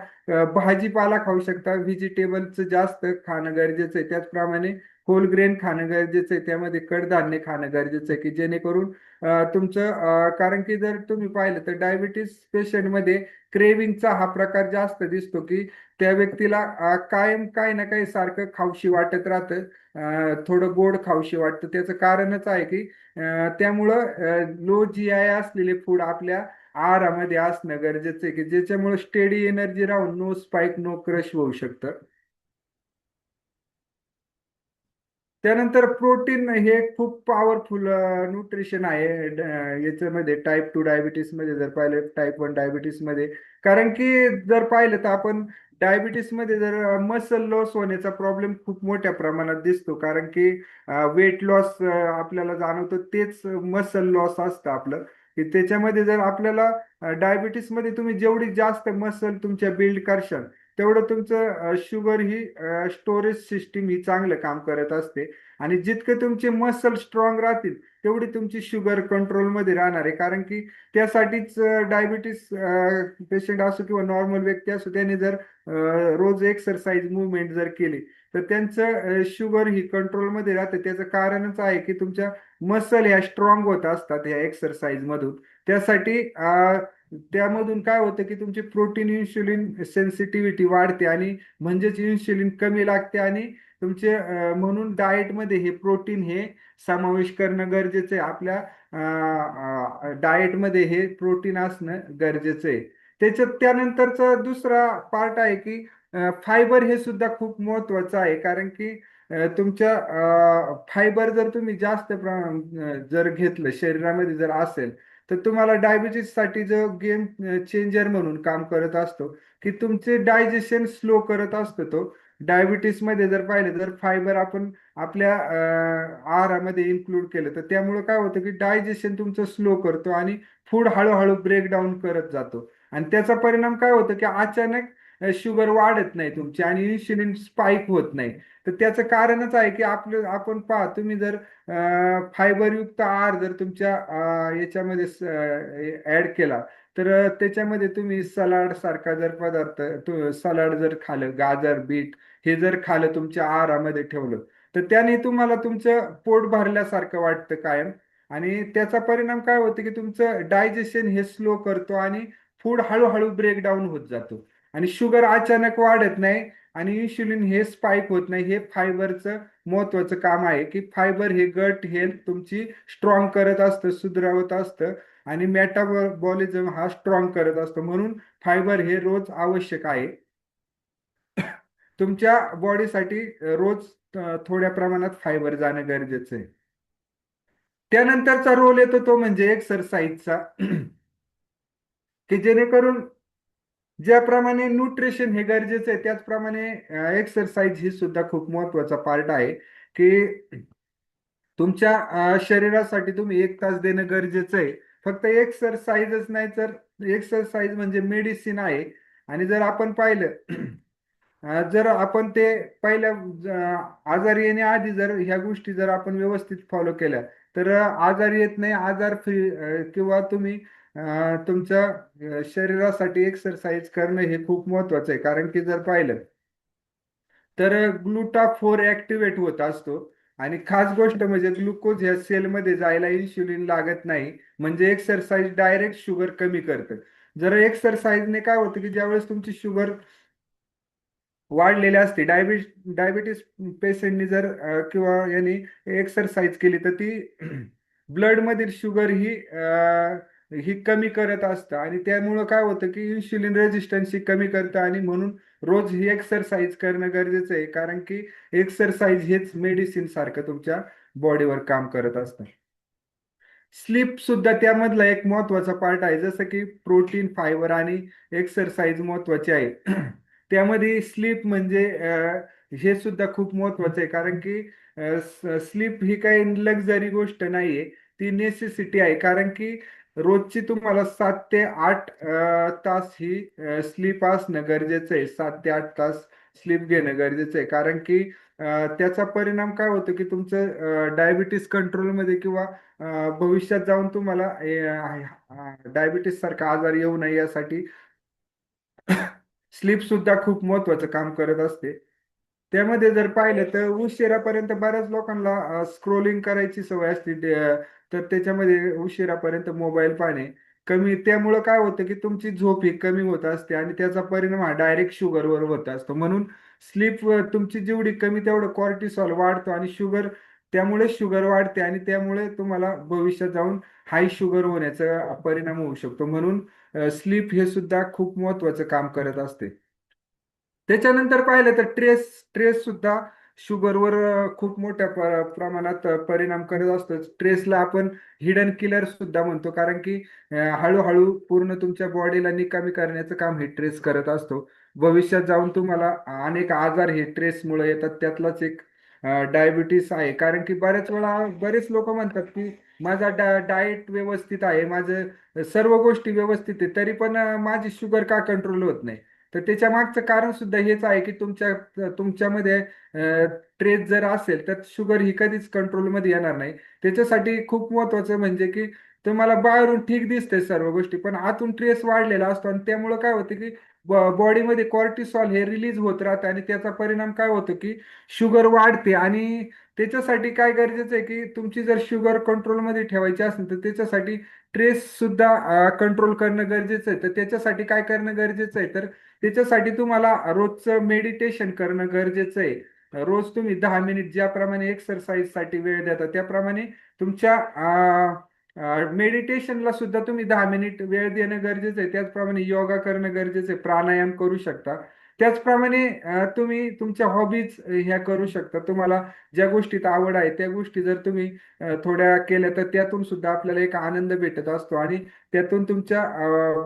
भाजीपाला खाऊ शकता. व्हेजिटेबलचं जास्त खाणं गरजेचं आहे. त्याचप्रमाणे होल ग्रेन खाणं गरजेचं आहे, त्यामध्ये कडधान्य खाणं गरजेचं आहे, की जेणेकरून तुमचं कारण की जर तुम्ही पाहिलं तर डायबिटीस पेशंटमध्ये क्रेविंगचा हा प्रकार जास्त दिसतो, की त्या व्यक्तीला कायम काही ना काही सारखं खाऊशी वाटत राहतं, थोडं गोड खाऊशी वाटतं. त्याचं कारणच आहे की त्यामुळं लो जी आय असलेले फूड आपल्या आहारामध्ये असणं गरजेचं आहे, की ज्याच्यामुळे स्टेडी एनर्जी राहून नो स्पाइक नो क्रश होऊ शकतं. त्यानंतर प्रोटीन हे खूप पॉवरफुल न्यूट्रिशन आहे याच्यामध्ये टाईप 2 डायबिटीस मध्ये जर पाहिलं, टाईप 1 डायबिटीस मध्ये. कारण की जर पाहिलं तर आपण डायबिटीस मध्ये जर मसल लॉस होण्याचा प्रॉब्लेम खूप मोठ्या प्रमाणात दिसतो, कारण की वेट लॉस आपल्याला जाणवतं, तेच मसल लॉस असतं आपलं. की त्याच्यामध्ये जर आपल्याला डायबिटीस मध्ये तुम्ही जेवढी जास्त मसल तुमच्या बिल्ड करशाल, तेवढं तुमचं शुगर ही स्टोरेज सिस्टीम ही चांगलं काम करत असते. आणि जितके तुमचे मसल स्ट्रॉंग राहतील, तेवढी तुमची शुगर कंट्रोलमध्ये राहणार आहे. कारण की त्यासाठीच डायबिटीस पेशंट असो किंवा नॉर्मल व्यक्ती असो, त्याने जर रोज एक्सरसाइज मुवमेंट जर केली, तर त्यांचं शुगर ही कंट्रोलमध्ये राहते. त्याचं कारणच आहे की तुमच्या मसल ह्या स्ट्रॉंग होत असतात ह्या एक्सरसाइज मधून. त्यासाठी त्यामधून काय होतं की तुमची प्रोटीन इन्शुलिन सेन्सिटिव्हिटी वाढते, आणि म्हणजेच इन्शुलिन कमी लागते. आणि तुमचे म्हणून डाएटमध्ये हे प्रोटीन हे समावेश करणं गरजेचं आहे. आपल्या डाएटमध्ये हे प्रोटीन असणं गरजेचं आहे. त्याच्यात त्यानंतरचा दुसरा पार्ट आहे की फायबर हे सुद्धा खूप महत्वाचं आहे. कारण की तुमच्या फायबर जर तुम्ही जास्त जर घेतलं शरीरामध्ये जर असेल, तर तुम्हाला डायबिटीस साठी जो गेम चेंजर म्हणून काम करत असतो, की तुमचे डायजेशन स्लो करत असतो तो. डायबिटीस मध्ये जर पाहिलं तर फायबर आपण आपल्या आहारामध्ये इन्क्लूड केलं, तर त्यामुळे काय होतं की डायजेशन तुमचं स्लो करतो, आणि फूड हळूहळू ब्रेकडाऊन करत जातो. आणि त्याचा परिणाम काय होतं की अचानक शुगर वाढत नाही तुमची, आणि इन्शुलिन स्पाइक होत नाही. तर त्याचं कारणच आहे की आपलं आपण पहा, तुम्ही जर फायबरयुक्त आहार जर तुमच्या याच्यामध्ये ऍड केला, तर त्याच्यामध्ये तुम्ही सलाड सारखा जर पदार्थ, सलाड जर खाल्लं, गाजर बीट हे जर खाल्लं तुमच्या आहारामध्ये ठेवलं, तर त्याने तुम्हाला तुमचं पोट भरल्यासारखं वाटतं कायम. आणि त्याचा परिणाम काय होतं की तुमचं डायजेशन हे स्लो करतो, आणि फूड हळूहळू ब्रेकडाऊन होत जातो, आणि शुगर अचानक वाढत नाही, आणि इन्शुलिन हे स्पाइक होत नाही. हे फायबरचं महत्वाचं काम आहे, की फायबर हे गट हेल्थ तुमची स्ट्रॉंग करत असतं, सुधारवत असतं, आणि मेटाबॉलिझम हा स्ट्रॉंग करत असतो. म्हणून फायबर हे रोज आवश्यक आहे तुमच्या बॉडीसाठी. रोज थोड्या प्रमाणात फायबर जाणं गरजेचं आहे. त्यानंतरचा रोल येतो तो म्हणजे एक्सरसाइजचा, की जेणेकरून ज्याप्रमाणे न्यूट्रिशन हे गरजेचं आहे, त्याचप्रमाणे एक्सरसाइज ही सुद्धा खूप महत्वाचा पार्ट आहे. की तुमच्या शरीरासाठी तुम्ही 1 तास देणं गरजेचं आहे. फक्त एक्सरसाइजच नाही, तर एक्सरसाइज म्हणजे मेडिसिन आहे. आणि जर आपण पाहिलं जर आपण ते पहिल्या आजारी येण्याआधी जर ह्या गोष्टी जर आपण व्यवस्थित फॉलो केल्या, तर आजार येत नाही. आजार फ्री किंवा तुम्ही तुमच्या शरीरासाठी एक्सरसाइज करणं हे खूप महत्वाचं आहे. कारण की जर पाहिलं तर ग्लुटाफोर ऍक्टिव्हेट होत असतो. आणि खास गोष्ट म्हणजे ग्लुकोज ह्या सेलमध्ये जायला इन्शुलिन लागत नाही. म्हणजे एक्सरसाइज डायरेक्ट शुगर कमी करतं. जर एक्सरसाइजने काय होतं की ज्यावेळेस तुमची शुगर वाढलेली असते, डायबिटीस पेशंटनी जर किंवा यांनी एक्सरसाइज केली, तर ती ब्लड मधील शुगर ही कमी करत असतं. आणि त्यामुळं काय होतं की इन्शुलिन रेजिस्टन्स ही कमी करतं. आणि म्हणून रोज ही एक्सरसाइज करणं गरजेचं आहे. कारण की एक्सरसाइज हेच मेडिसिन सारखं तुमच्या बॉडीवर काम करत असतं. स्लीप सुद्धा त्यामधला एक महत्वाचा पार्ट आहे. जसं की प्रोटीन, फायबर आणि एक्सरसाइज महत्वाचे आहे. त्यामध्ये स्लीप म्हणजे हे सुद्धा खूप महत्वाचं आहे. कारण की स्लीप ही काही लक्झरी गोष्ट नाहीये, ती नेसेसिटी आहे. कारण की रोजची तुम्हाला 7 ते 8 तास ही स्लीप असणं गरजेचं आहे. 7 ते 8 तास स्लीप घेणं गरजेचं आहे. कारण की त्याचा परिणाम काय होतो की तुमचं डायबिटीस कंट्रोलमध्ये, किंवा भविष्यात जाऊन तुम्हाला डायबिटीस सारखा आजार येऊ नये यासाठी स्लीप सुद्धा खूप महत्वाचं काम करत असते. त्यामध्ये जर पाहिलं तर उशिरापर्यंत बऱ्याच लोकांना स्क्रोलिंग करायची सवय असते तर त्याच्यामध्ये उशिरापर्यंत मोबाईल पाहणे कमी, त्यामुळं काय होतं की तुमची झोप ही कमी होत असते आणि त्याचा परिणाम हा डायरेक्ट शुगरवर होत असतो. म्हणून स्लीप तुमची जेवढी कमी तेवढं कॉर्टिसॉल वाढतो आणि त्यामुळे शुगर वाढते आणि त्यामुळे तुम्हाला भविष्यात जाऊन हाय शुगर होण्याचा परिणाम होऊ शकतो. म्हणून स्लीप हे सुद्धा खूप महत्वाचं काम करत असते. त्याच्यानंतर पाहिलं तर स्ट्रेस सुद्धा शुगरवर खूप मोठ्या प्रमाणात परिणाम करत असतो. स्ट्रेसला आपण हिडन किलर सुद्धा म्हणतो, कारण की हळूहळू पूर्ण तुमच्या बॉडीला निकामी करण्याचं काम हे ट्रेस करत असतो. भविष्यात जाऊन तुम्हाला अनेक आजार हे ट्रेसमुळे येतात. त्यातलाच एक डायबिटीस आहे, कारण की बऱ्याच वेळा बरेच लोक म्हणतात की माझा डाएट व्यवस्थित आहे, माझं सर्व गोष्टी व्यवस्थित आहे, तरी पण माझी शुगर का कंट्रोल होत नाही. तर त्याच्या मागचं कारण सुद्धा हेच आहे की तुमच्यामध्ये ट्रेस जर असेल तर शुगर ही कधीच कंट्रोलमध्ये येणार नाही. त्याच्यासाठी खूप महत्वाचं म्हणजे की तुम्हाला बाहेरून ठीक दिसते सर्व गोष्टी, पण आतून ट्रेस वाढलेला असतो आणि त्यामुळे काय होतं की बॉडीमध्ये कॉर्टिसॉल हे रिलीज होत राहतं आणि त्याचा परिणाम काय होतो की शुगर वाढते. आणि त्याच्यासाठी काय गरजेचं आहे की तुमची जर शुगर कंट्रोलमध्ये ठेवायची असेल तर त्याच्यासाठी ट्रेस सुद्धा कंट्रोल करणं गरजेचं आहे. तर त्याच्यासाठी काय करणं गरजेचं आहे, तर त्याच्यासाठी तुम्हाला रोजचं मेडिटेशन करणं गरजेचं आहे. रोज तुम्ही 10 मिनिट ज्याप्रमाणे एक्सरसाइजसाठी वेळ देता त्याप्रमाणे तुमच्या मेडिटेशनला सुद्धा तुम्ही 10 मिनिट वेळ देणं गरजेचं आहे. त्याचप्रमाणे योगा करणं गरजेचं आहे, प्राणायाम करू शकता. त्याचप्रमाणे तुम्ही तुमच्या हॉबीज ह्या करू शकता. तुम्हाला ज्या गोष्टीत आवड आहे त्या गोष्टी जर तुम्ही थोड्या केल्या तर त्यातून सुद्धा आपल्याला एक आनंद भेटत असतो आणि त्यातून तुमच्या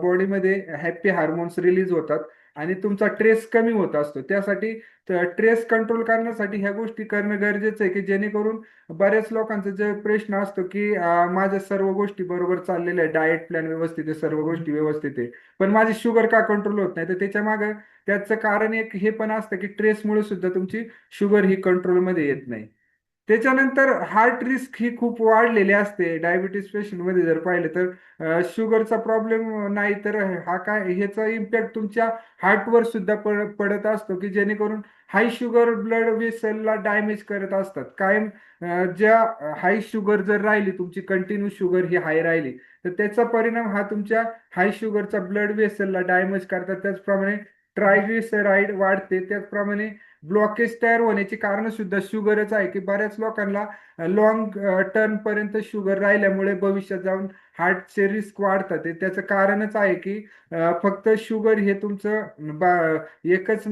बॉडीमध्ये हॅपी हार्मोन्स रिलीज होतात आणि तुमचा ट्रेस कमी होत असतो. त्यासाठी ट्रेस कंट्रोल करण्यासाठी ह्या गोष्टी करणं गरजेचं आहे की जेणेकरून बऱ्याच लोकांचा जे प्रश्न असतो की माझ्या सर्व गोष्टी बरोबर चाललेल्या आहे, डाएट प्लॅन व्यवस्थित आहे, सर्व गोष्टी व्यवस्थित आहे, पण माझी शुगर का कंट्रोल होत नाही. तर त्याच्या मागे त्याचं कारण एक हे पण असतं की ट्रेसमुळे सुद्धा तुमची शुगर ही कंट्रोलमध्ये येत नाही. त्याच्यानंतर हार्ट रिस्क ही खूप वाढलेली असते डायबिटीस पेशंटमध्ये जर पाहिलं तर शुगरचा प्रॉब्लेम नाही तर हा काय ह्याचा इम्पॅक्ट तुमच्या हार्टवर सुद्धा पडत असतो की जेणेकरून हाय शुगर ब्लड वेसलला डॅमेज करत असतात कायम. ज्या हाय शुगर जर राहिली तुमची कंटिन्यू शुगर ही हाय राहिली तर त्याचा परिणाम हा तुमच्या हाय शुगरचा ब्लड वेसलला डॅमेज करतात. त्याचप्रमाणे ट्रायग्लिसराईड वाढते. त्याचप्रमाणे ब्लॉकेज तयार होण्याची कारण सुद्धा शुगरच आहे की बऱ्याच लोकांना लॉंग टर्म पर्यंत शुगर राहिल्यामुळे भविष्यात जाऊन हार्टचे रिस्क वाढतात. त्याचं कारणच आहे की फक्त शुगर हे तुमचं एकच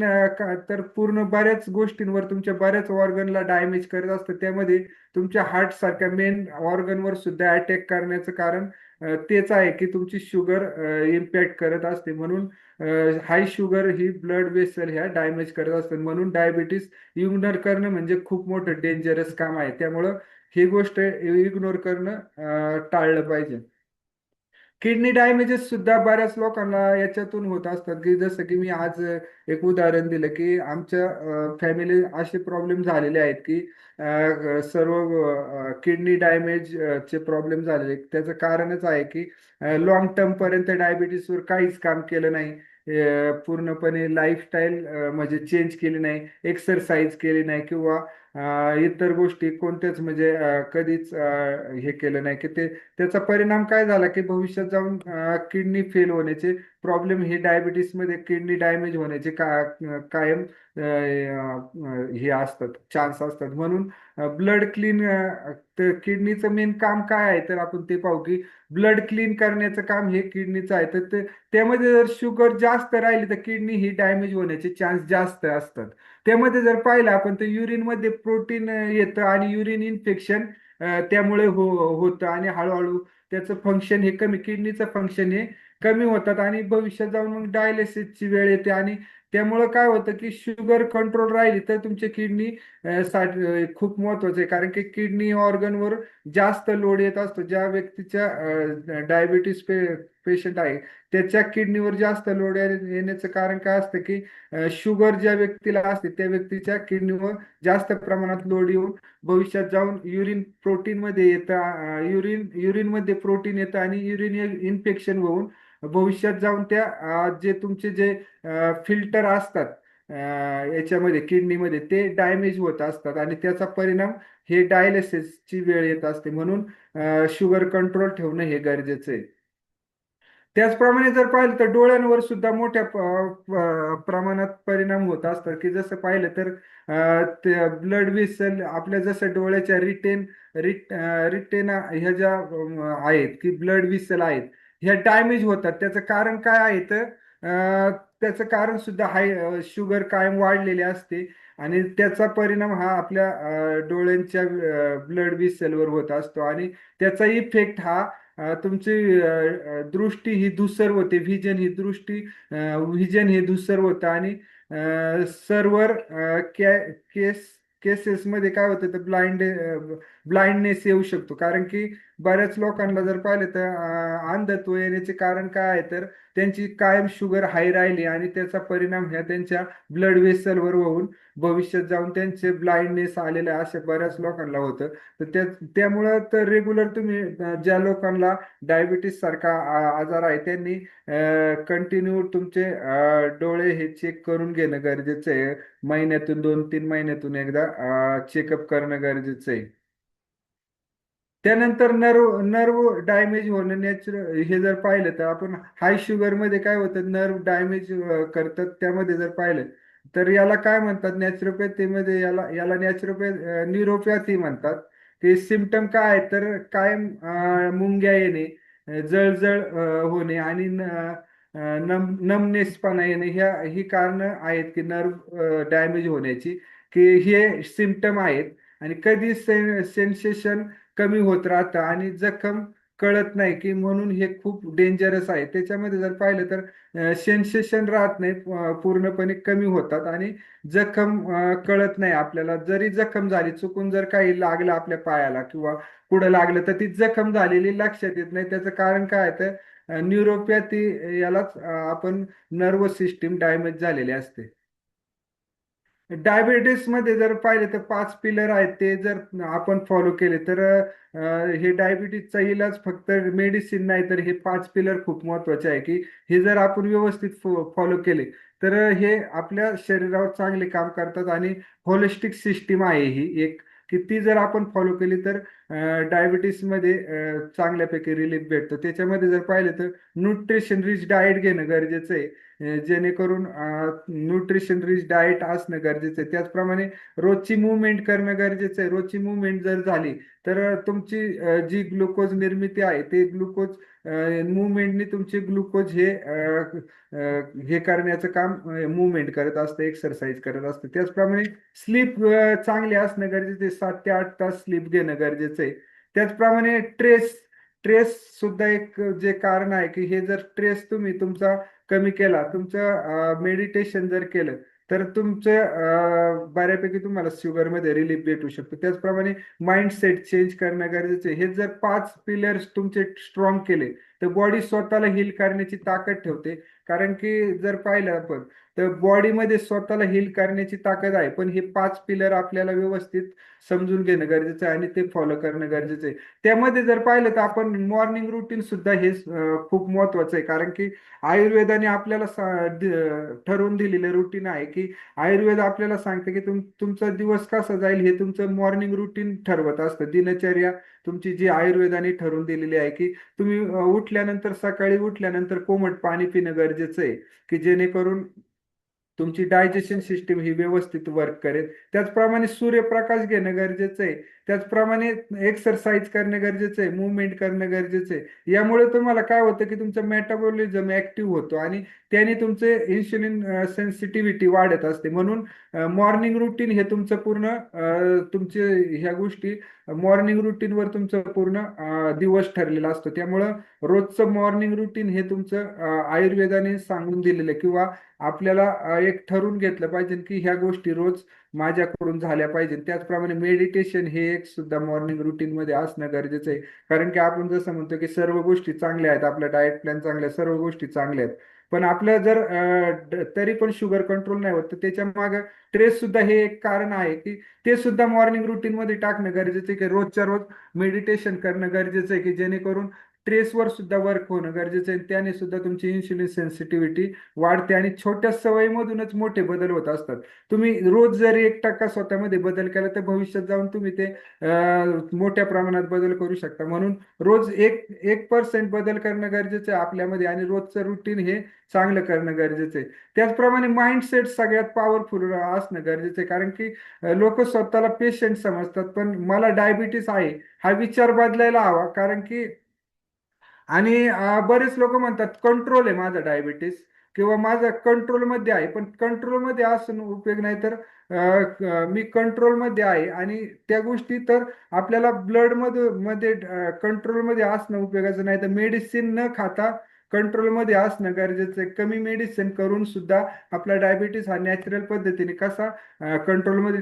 तर पूर्ण बऱ्याच गोष्टींवर तुमच्या बऱ्याच ऑर्गनला डॅमेज करत असतं. त्यामध्ये तुमच्या हार्ट सारख्या मेन ऑर्गनवर सुद्धा अटॅक करण्याचं कारण तेच आहे की तुमची शुगर इम्पॅक्ट करत असते. म्हणून हाय शुगर ही ब्लड वेसल ह्या डॅमेज करत असतात. म्हणून डायबिटीस इग्नोर करणं म्हणजे खूप मोठं डेंजरस काम आहे. त्यामुळं ही गोष्ट इग्नोर करणं टाळलं पाहिजे. किडनी डॅमेजेस सुद्धा बऱ्याच लोकांना याच्यातून होत असतात की जसं की मी आज एक उदाहरण दिलं की आमच्या फॅमिली असे प्रॉब्लेम झालेले आहेत की सर्व किडनी डॅमेज चे प्रॉब्लेम झालेले आहेत. त्याचं कारणच आहे की लॉंग टर्म पर्यंत डायबिटीसवर काहीच काम केलं नाही. पूर्णपणे लाईफस्टाईल म्हणजे चेंज केली नाही, एक्सरसाइज केली नाही किंवा इतर गोष्टी कोणत्याच म्हणजे कधीच हे केलं नाही की त्याचा परिणाम काय झाला की भविष्यात जाऊन किडनी फेल होण्याचे प्रॉब्लेम हे डायबिटीसमध्ये किडनी डॅमेज होण्याचे कायम हे असतात, चान्स असतात. म्हणून ब्लड क्लीन किडनीचं मेन काम काय आहे तर आपण ते पाहू की ब्लड क्लीन करण्याचं काम हे किडनीचं आहे. तर त्यामध्ये जर शुगर जास्त राहिली तर किडनी ही डॅमेज होण्याचे चान्स जास्त असतात. त्यामध्ये जर पाहिलं आपण तर युरिनमध्ये प्रोटीन येतं आणि युरिन इन्फेक्शन त्यामुळे होतं आणि हळूहळू त्याचं फंक्शन हे कमी, किडनीचं फंक्शन हे कमी होतात आणि भविष्यात जाऊन मग डायलिसिसची वेळ येते आणि त्यामुळं काय होतं की शुगर कंट्रोल राहिली तर तुमची किडनी साठी खूप महत्वाचं आहे, कारण की किडनी ऑर्गनवर जास्त लोड येत असतो. ज्या व्यक्तीच्या डायबिटीस पेशंट आहे त्याच्या किडनीवर जास्त लोड येण्याचं कारण काय असतं की शुगर ज्या व्यक्तीला असते त्या व्यक्तीच्या किडनीवर जास्त प्रमाणात लोड येऊन भविष्यात जाऊन युरिन प्रोटीन मध्ये येतं, युरिन मध्ये प्रोटीन येतं आणि युरिन इन्फेक्शन होऊन भविष्यात जाऊन त्या जे तुमचे जे फिल्टर असतात याच्यामध्ये किडनीमध्ये ते डॅमेज होत असतात आणि त्याचा परिणाम हे डायलिसिसची वेळ येत असते. म्हणून शुगर कंट्रोल ठेवणं हे गरजेचं आहे. त्याचप्रमाणे जर पाहिलं तर डोळ्यांवर सुद्धा मोठ्या प्रमाणात परिणाम होत असतात, की जसं पाहिलं तर ब्लड व्हेसल आपल्या जसं डोळ्याच्या रिटेना ह्या ज्या आहेत की ब्लड व्हेसल आहेत ह्या डॅमेज होतात. त्याचं कारण काय आहे तर त्याचं कारण सुद्धा हाय शुगर कायम वाढलेली असते आणि त्याचा परिणाम हा आपल्या डोळ्यांच्या ब्लड व्हेसलवर होत असतो आणि त्याचा इफेक्ट हा तुमची दृष्टी ही धूसर होते. व्हिजन हे धूसर होतं आणि सर्वर केसेसमध्ये काय होतं तर ब्लाइंडनेस येऊ शकतो. कारण की बऱ्याच लोकांना जर पाहिलं तर अंधत्व येण्याचे कारण काय आहे तर त्यांची कायम शुगर हाय राहिली आणि त्याचा परिणाम ह्या त्यांच्या ब्लड व्हेसलवर होऊन भविष्यात जाऊन त्यांचे ब्लाइंडनेस आलेले अशा बऱ्याच लोकांना होतं. तर त्यामुळं तर रेग्युलर तुम्ही ज्या लोकांना डायबिटीस सारखा आजार आहे त्यांनी कंटिन्यू तुमचे डोळे हे चेक करून घेणं गरजेचं आहे. महिन्यातून 2-3 महिन्यातून एकदा चेकअप करणं गरजेचं आहे. त्यानंतर नर्व डॅमेज होणं नॅचरल हे जर पाहिलं तर आपण हाय शुगर मध्ये काय होतं नर्व डॅमेज करतात. त्यामध्ये जर पाहिलं तर याला काय म्हणतात नॅचरोपॅथीमध्ये याला याला न्यूरोपॅथी म्हणतात. ते सिमटम काय आहे तर कायम मुंग्या येणे, जळजळ होणे आणि नमनेसपणा येणे ही कारणं आहेत की नर्व डॅमेज होण्याची, की हे सिमटम आहेत. आणि कधी सेन्सेशन कमी होत राहतं आणि जखम कळत नाही की म्हणून हे खूप डेंजरस आहे. त्याच्यामध्ये जर पाहिलं तर सेन्सेशन राहत नाही, पूर्णपणे कमी होतात आणि जखम कळत नाही आपल्याला. जरी जखम झाली चुकून जर काही लागलं आपल्या पायाला किंवा पुढं लागलं तर ती जखम झालेली लक्षात येत नाही. त्याचं कारण काय आहे तर न्यूरोपॅथी यालाच आपण नर्वस सिस्टीम डॅमेज झालेली असते. डायबिटीस मध्ये जर पाहिले तर 5 पिलर आहेत ते जर आपण फॉलो केले तर हे डायबिटीसचा इलाज फक्त मेडिसिन नाही तर हे 5 पिलर खूप महत्वाचे आहे की हे जर आपण व्यवस्थित फॉलो केले तर हे आपल्या शरीरावर चांगले काम करतात आणि होलिस्टिक सिस्टीम आहे ही एक, की ती जर आपण फॉलो केली तर डायबिटीस मध्ये चांगल्यापैकी रिलीफ भेटतो. त्याच्यामध्ये जर पाहिलं तर न्यूट्रिशन रिच डाएट घेणं गरजेचं आहे. जेणेकरून न्यूट्रिशन रिच डाएट असणं गरजेचं आहे. त्याचप्रमाणे रोजची मूवमेंट करणं गरजेचं आहे. रोजची मूवमेंट जर झाली तर तुमची जी ग्लुकोज निर्मिती आहे ते ग्लुकोज मुवमेंटने तुमचे ग्लुकोज हे करण्याचं काम मुवमेंट करत असतं, एक्सरसाइज करत असतं. त्याचप्रमाणे स्लीप चांगली असणं गरजेचं आहे. 7 ते 8 तास स्लीप घेणं गरजेचं आहे. त्याचप्रमाणे स्ट्रेस सुद्धा एक जे कारण आहे की हे जर स्ट्रेस तुम्ही तुमचा कमी केला, तुमचं मेडिटेशन जर केलं तर तुमचं बऱ्यापैकी तुम्हाला शुगरमध्ये रिलीफ भेटू शकतो. त्याचप्रमाणे माइंडसेट चेंज करणं गरजेचं आहे. हे जर 5 पिलर्स तुमचे स्ट्रॉंग केले तर बॉडी स्वतःला हील करण्याची ताकद ठेवते. कारण की जर पाहिलं आपण तर बॉडीमध्ये स्वतःला हील करण्याची ताकद आहे, पण हे 5 पिलर आपल्याला व्यवस्थित समजून घेणं गरजेचं आहे आणि ते फॉलो करणं गरजेचं आहे. त्यामध्ये जर पाहिलं तर आपण मॉर्निंग रुटीन सुद्धा हे खूप महत्वाचं आहे. कारण की आयुर्वेदाने आपल्याला ठरवून दिलेलं रुटीन आहे की आयुर्वेद आपल्याला सांगतं की तुमचा दिवस कसा जाईल हे तुमचं मॉर्निंग रुटीन ठरवत असतं. दिनचर्या तुमची जी आयुर्वेदाने ठरवून दिलेली आहे की तुम्ही उठल्यानंतर सकाळी उठल्यानंतर कोमट पाणी पिणं गरजेचं आहे की जेणेकरून तुमची डायजेशन सिस्टीम ही व्यवस्थित वर्क करेल. त्याचप्रमाणे सूर्यप्रकाश घेणं गरजेचं आहे. त्याचप्रमाणे एक्सरसाइज करणं गरजेचं आहे, मूवमेंट करणं गरजेचं आहे. यामुळे तुम्हाला काय होतं की तुमचं मेटाबॉलिझम ऍक्टिव्ह होतो आणि त्याने तुमचे इन्सुलिन सेन्सिटिव्हिटी वाढत असते. म्हणून मॉर्निंग रुटीन हे तुमचं पूर्ण तुमचे ह्या गोष्टी मॉर्निंग रुटीनवर तुमचं पूर्ण दिवस ठरलेला असतो. त्यामुळं रोजचं मॉर्निंग रुटीन हे तुमचं आयुर्वेदाने सांगून दिलेलं आहे किंवा आपल्याला एक ठरवून घेतलं पाहिजे की ह्या गोष्टी रोज माझ्याकडून झाल्या पाहिजे. त्याचप्रमाणे मेडिटेशन हे एक सुद्धा मॉर्निंग रुटीन मध्ये असणं गरजेचं आहे. कारण की आपण जसं म्हणतो की सर्व गोष्टी चांगल्या आहेत, आपला डाएट प्लॅन चांगला आहे, सर्व गोष्टी चांगल्या आहेत, पण आपलं जर तरी पण शुगर कंट्रोल नाही होत तर त्याच्या मागे स्ट्रेस सुद्धा हे एक कारण आहे की ते सुद्धा मॉर्निंग रुटीन मध्ये टाकणं गरजेचं आहे. की रोजच्या रोज मेडिटेशन करणं गरजेचं आहे की जेणेकरून ट्रेसवर सुद्धा वर्क होणं गरजेचं आहे. त्याने सुद्धा तुमची इन्शुलिन सेन्सिटिव्हिटी वाढते आणि छोट्या सवयीमधूनच मोठे बदल होत असतात. तुम्ही रोज जरी 1% स्वतःमध्ये बदल केला तर भविष्यात जाऊन तुम्ही ते मोठ्या प्रमाणात बदल करू शकता. म्हणून रोज 1% बदल करणं गरजेचं आहे आपल्यामध्ये आणि रोजचं रुटीन हे चांगलं करणं गरजेचं आहे. त्याचप्रमाणे माइंडसेट सगळ्यात पॉवरफुल असणं गरजेचं आहे. कारण की लोक स्वतःला पेशंट समजतात, पण मला डायबिटीस आहे हा विचार बदलायला हवा. कारण की आणि बरेच लोक म्हणतात कंट्रोल आहे माझा डायबिटीस किंवा माझा कंट्रोलमध्ये आहे, पण कंट्रोलमध्ये असून उपयोग नाही. तर मी कंट्रोलमध्ये आहे आणि त्या गोष्टी तर आपल्याला ब्लड मध्ये मध्ये कंट्रोलमध्ये असणं उपयोगाचं नाही. तर मेडिसिन न खाता कंट्रोलमध्ये असणं गरजेचं आहे. कमी मेडिसिन करून सुद्धा आपला डायबिटीस हा नॅचरल पद्धतीने कसा कंट्रोलमध्ये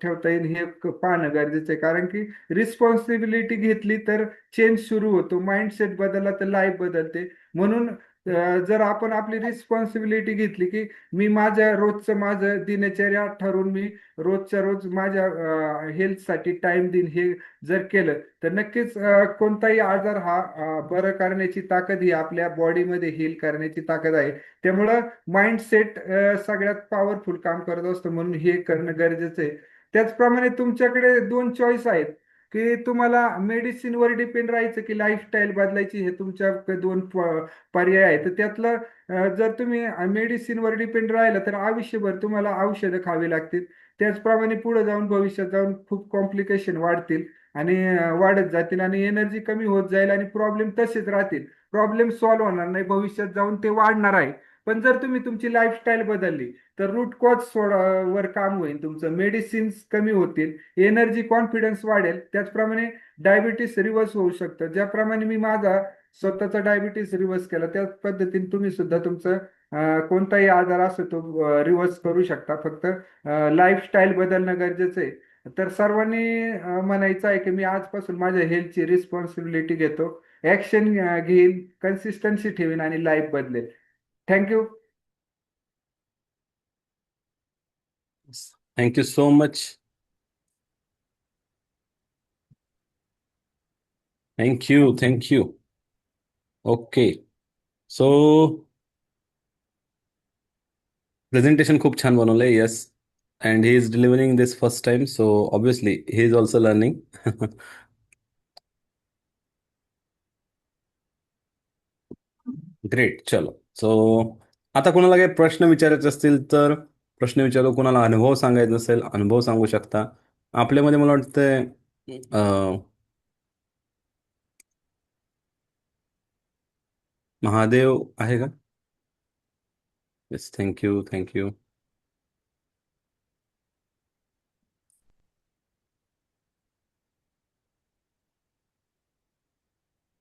ठेवता येईल हे पाहणं गरजेचं आहे. कारण की रिस्पॉन्सिबिलिटी घेतली तर चेंज सुरू होतो. माइंडसेट बदलला तर लाईफ बदलते. म्हणून जर आपण आपली रिस्पॉन्सिबिलिटी घेतली की मी माझ्या रोजचं माझं दिनचर्या ठरवून मी रोजच्या रोज माझ्या हेल्थसाठी टाइम देईन हे जर केलं तर नक्कीच कोणताही आजार हा बरं करण्याची ताकद ही आपल्या बॉडीमध्ये हील करण्याची ताकद आहे. त्यामुळं माइंडसेट सगळ्यात पॉवरफुल काम करत असतो. म्हणून हे करणं गरजेचं आहे. त्याचप्रमाणे तुमच्याकडे दोन चॉईस आहेत की तुम्हाला मेडिसिनवर डिपेंड राहायचं की लाईफस्टाईल बदलायची, हे तुमच्या दोन पर्याय आहेत. तर त्यातलं जर तुम्ही मेडिसिनवर डिपेंड राहिलं तर आयुष्यभर तुम्हाला औषधं खावी लागतील. त्याचप्रमाणे पुढे जाऊन भविष्यात जाऊन खूप कॉम्प्लिकेशन वाढतील आणि वाढत जातील आणि एनर्जी कमी होत जाईल आणि प्रॉब्लेम तसेच राहतील. प्रॉब्लेम सॉल्व्ह होणार नाही, भविष्यात जाऊन ते वाढणार आहे. पण जर तुम्ही तुमची लाईफस्टाईल बदलली तर रूट कॉज वर काम होईल, तुमचं मेडिसिन्स कमी होतील, एनर्जी कॉन्फिडन्स वाढेल. त्याचप्रमाणे डायबिटीस रिव्हर्स होऊ शकतं. ज्याप्रमाणे मी माझा स्वतःचा डायबिटीस रिव्हर्स केला त्याच पद्धतीने तुम्ही सुद्धा तुमचं कोणताही आजार असो तो रिव्हर्स करू शकता. फक्त लाईफस्टाईल बदलणं गरजेचं आहे. तर सर्वांनी म्हणायचं आहे की मी आजपासून माझ्या हेल्थची रिस्पॉन्सिबिलिटी घेतो, ऍक्शन घेईन, कन्सिस्टन्सी ठेवीन आणि लाईफ बदलेल. Thank you. Thank you so much. Thank you thank you. Okay. So presentation खूप छान बनवलंय. Yes. And he is delivering this first time, so obviously he is also learning. Great. चलो. सो आता कोणाला काही प्रश्न विचारायचे असतील तर प्रश्न विचारू. कोणाला अनुभव सांगायचा असेल अनुभव सांगू शकता. आपल्यामध्ये मला वाटतंय महादेव आहे का? येस. Thank you thank you.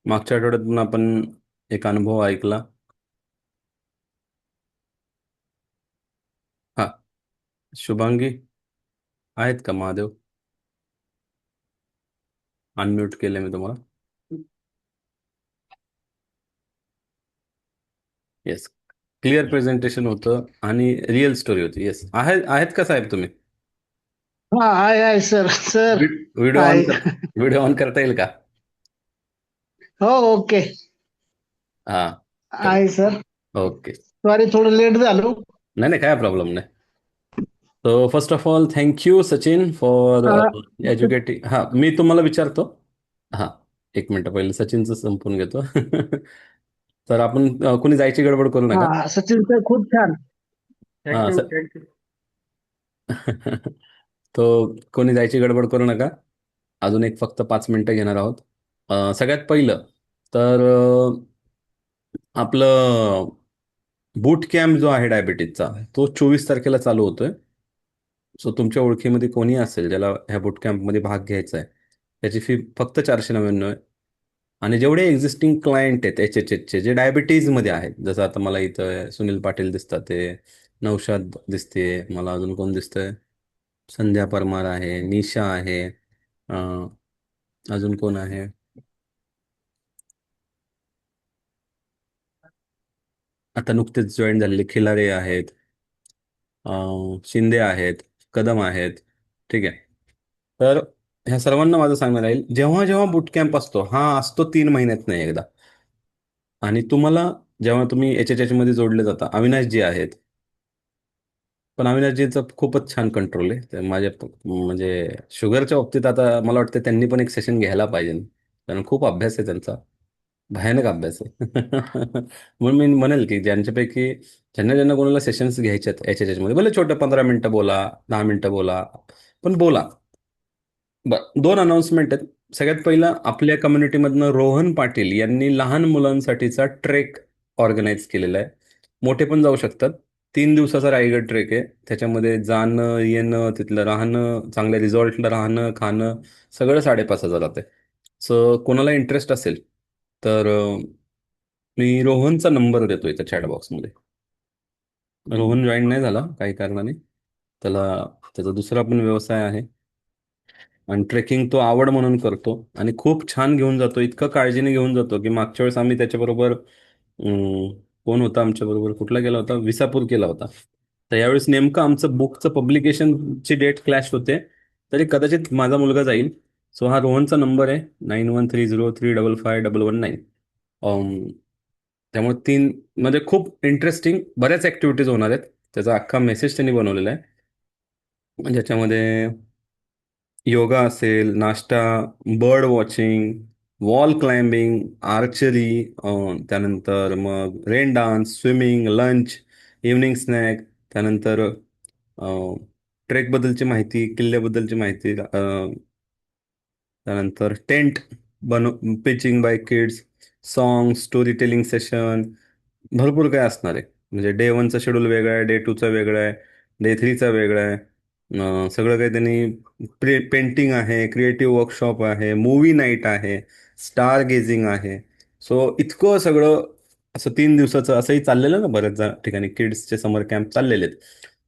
मागच्या आठवड्यातून आपण एक अनुभव ऐकला. हा. शुभांगी आहेत का? महादेव अनम्यूट केले मी तुम्हाला. येस. क्लिअर प्रेझेंटेशन होतं आणि रिअल स्टोरी होती. येस. आहेत आहेत का साहेब तुम्ही? हा आहे सर सर व्हिडिओ ऑन आहे. व्हिडिओ ऑन करता येईल का? हो ओके हा. आहे सर. ओके. सॉरी थोडं लेट झालो. नाही नाही, काय प्रॉब्लेम नाही. So first of all thank you Sachin for a, educating. हा, मी तुम्हाला विचारतो. हा, एक मिनटं पहिले सचिनचं संपून घेतो. तर आपण कोणी जायची गडबड करू नका. हा सचिन सर खूप छान. हा थँक्यू थँक्यू. तो कोणी जायची गडबड करू नका. अजून एक फक्त 5 मिनिटं घेणार आहोत. सगळ्यात पहिलं तर आपलं बूट कॅम्प जो आहे डायबिटीजचा तो 24 तारखेला चालू होतोय. सो तुमच्या ओळखीमध्ये कोणी असेल ज्याला ह्या बूट कॅम्पमध्ये भाग घ्यायचा आहे, त्याची फी फक्त 499 आहे. आणि जेवढे एक्झिस्टिंग क्लायंट आहेत HHHचे जे डायबिटीजमध्ये आहेत, जसं आता मला इथं सुनील पाटील दिसतात, ते नौशाद दिसते मला, अजून कोण दिसतंय, संध्या परमार आहे, निशा आहे, अजून कोण आहे, आता नुकतेच जॉईन झालेले खिलारे आहेत, शिंदे आहेत, कदम आहेत. ठीक आहे. तर ह्या सर्वांना माझं सांगणं राहील, जेव्हा जेव्हा बूट कॅम्प असतो, हा असतो 3 महिन्यात नाही एकदा. आणि तुम्हाला जेव्हा तुम्ही HHH मध्ये जोडले जाता, अविनाशजी आहेत, पण अविनाशजींचं खूपच छान कंट्रोल आहे. ते माझ्या म्हणजे शुगरच्या बाबतीत आता मला वाटतं त्यांनी पण एक सेशन घ्यायला पाहिजे, कारण खूप अभ्यास आहे त्यांचा, भयानक अभ्यास आहे. म्हणून मी म्हणेल की ज्यांच्यापैकी ज्यांना ज्यांना कोणाला सेशन्स घ्यायचे आहेत HHH मध्ये, भले छोटं 15 मिनिटं बोला, 10 मिनिटं बोला, पण बोला. दोन अनाउन्समेंट आहेत. सगळ्यात पहिलं, आपल्या कम्युनिटीमधनं रोहन पाटील यांनी लहान मुलांसाठीचा ट्रेक ऑर्गनाईज केलेला आहे. मोठे पण जाऊ शकतात. 3 दिवसाचा रायगड ट्रेक आहे. त्याच्यामध्ये जाणं येणं, तिथलं राहणं, चांगल्या रिसॉर्टला राहणं खाणं सगळं 5,500 आहे. सो कोणाला इंटरेस्ट असेल तर मी रोहनचा नंबर देतो इथं चॅट बॉक्समध्ये. रोहन जॉईन नाही झाला काही कारणाने. त्याला त्याचा दुसरा पण व्यवसाय आहे आणि ट्रेकिंग तो आवड म्हणून करतो आणि खूप छान घेऊन जातो. इतकं काळजीने घेऊन जातो की मागच्या वेळेस आम्ही त्याच्याबरोबर कोण होता आमच्याबरोबर, कुठला गेला होता, विसापूर केला होता. तर यावेळेस नेमकं आमचं बुकचं पब्लिकेशनची डेट क्लॅश होते, तरी कदाचित माझा मुलगा जाईल. सो हा रोहनचा नंबर आहे 9130355119. त्यामुळे म्हणजे खूप इंटरेस्टिंग बऱ्याच ॲक्टिव्हिटीज होणार आहेत. त्याचा अख्खा मेसेज त्यांनी बनवलेला आहे, ज्याच्यामध्ये योगा असेल, नाश्ता, bird watching, wall climbing, archery, त्यानंतर मग rain dance, swimming, lunch, evening snack, त्यानंतर ट्रेकबद्दलची माहिती, किल्ल्याबद्दलची माहिती, त्यानंतर tent pitching by kids, song, story telling session, भरपूर काय असणार आहे. म्हणजे डे 1चा शेड्यूल वेगळा आहे, डे 2चा वेगळा आहे, डे 3चा वेगळा आहे. सगळं काही त्यांनी पेंटिंग आहे, क्रिएटिव्ह वर्कशॉप आहे, मूवी नाईट आहे, स्टार गेझिंग आहे. सो इतकं सगळं असं 3 दिवसाचं असंही चाललेलं ना, बऱ्याच ठिकाणी किड्सचे समर कॅम्प चाललेले आहेत.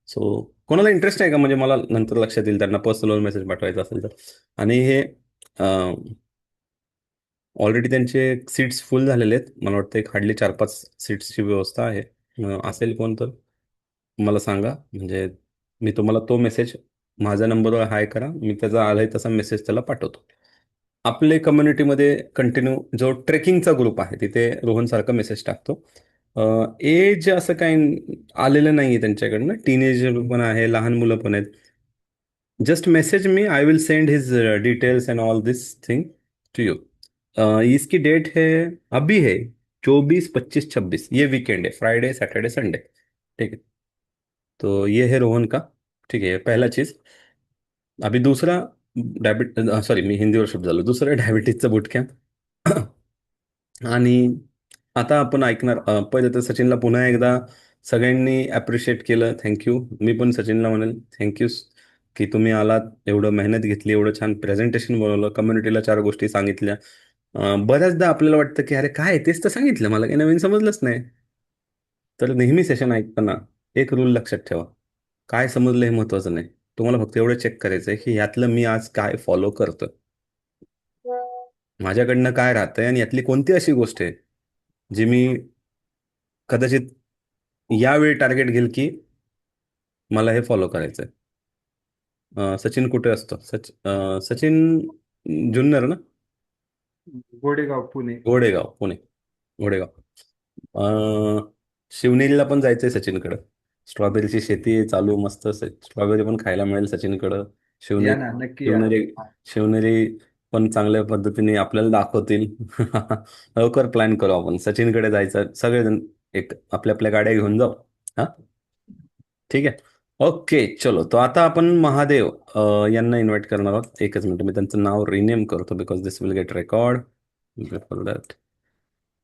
सो कोणाला इंटरेस्ट आहे का, म्हणजे मला नंतर लक्षात येईल त्यांना पर्सनल मेसेज पाठवायचा असेल तर. आणि हे ऑलरेडी त्यांचे सीट्स फुल झालेले आहेत. मला वाटतं एक हार्डली 4-5 सीट्सची व्यवस्था आहे. असेल कोण तर मला सांगा, म्हणजे मी तुम्हाला तो मेसेज, माझ्या नंबरवर हाय करा, मी त्याचा आलाय तसा मेसेज त्याला पाठवतो. आपले कम्युनिटीमध्ये कंटिन्यू जो ट्रेकिंगचा ग्रुप आहे तिथे रोहनसारखा मेसेज टाकतो. एज असं काही आलेलं नाही आहे त्यांच्याकडनं. टीनेज पण आहे, लहान मुलं पण आहेत. Just message me, I will send his details and all this thing to you. इसकी डेट है, अभी है 24, 25, 26, ये वीकेंड है, फ्राइडे सैटरडे संडे, ठीक है. तो ये है रोहन का, ठीक है, ये पहला चीज. अभी दूसरा सॉरी मी हिंदीवर शब्द झालो. दुसरं डायबिटीजचं बूट कॅम्प. आणि आता आपण ऐकणार, पहिलं तर सचिनला पुन्हा एकदा सगळ्यांनी ॲप्रिशिएट केलं, थँक्यू. मी पण सचिनला म्हणेल थँक्यू की तुम्ही आलात, एवढं मेहनत घेतली, एवढं छान प्रेझेंटेशन बनवलं, कम्युनिटीला 4 गोष्टी सांगितल्या. बऱ्याचदा आपल्याला वाटतं की अरे काय तेच तर सांगितलं, मला काही नवीन समजलंच नाही. तर नेहमी सेशन ऐकताना एक रूल लक्षात ठेवा, काय समजलं हे महत्त्वाचं नाही. तुम्हाला फक्त एवढं चेक करायचं आहे की यातलं मी आज काय फॉलो करतो, माझ्याकडनं काय राहतंय, आणि यातली कोणती अशी गोष्ट आहे जी मी कदाचित यावेळी टार्गेट घेईल की मला हे फॉलो करायचंय. सचिन कुठे असतो? सचिन जुन्नर ना? गोडेगाव, पुणे. घोडेगाव, पुणे. घोडेगाव. शिवनेरीला पण जायचंय सचिनकडं. स्ट्रॉबेरीची शेती आहे चालू, मस्त स्ट्रॉबेरी पण खायला मिळेल सचिनकडं. या शिवनेरी ना, नक्की या. शिवनेरी शिवनेरी पण चांगल्या पद्धतीने आपल्याला दाखवतील. लवकर प्लॅन करू आपण, सचिनकडे जायचं सगळेजण, एक आपल्या आपल्या गाड्या घेऊन जाऊ. हा, ठीक आहे. ओके, चलो. तो आता आपण महादेव यांना इन्व्हाइट करणार आहोत. एकच मिनिट, मी त्यांचं नाव रिनेम करतो because this will get record.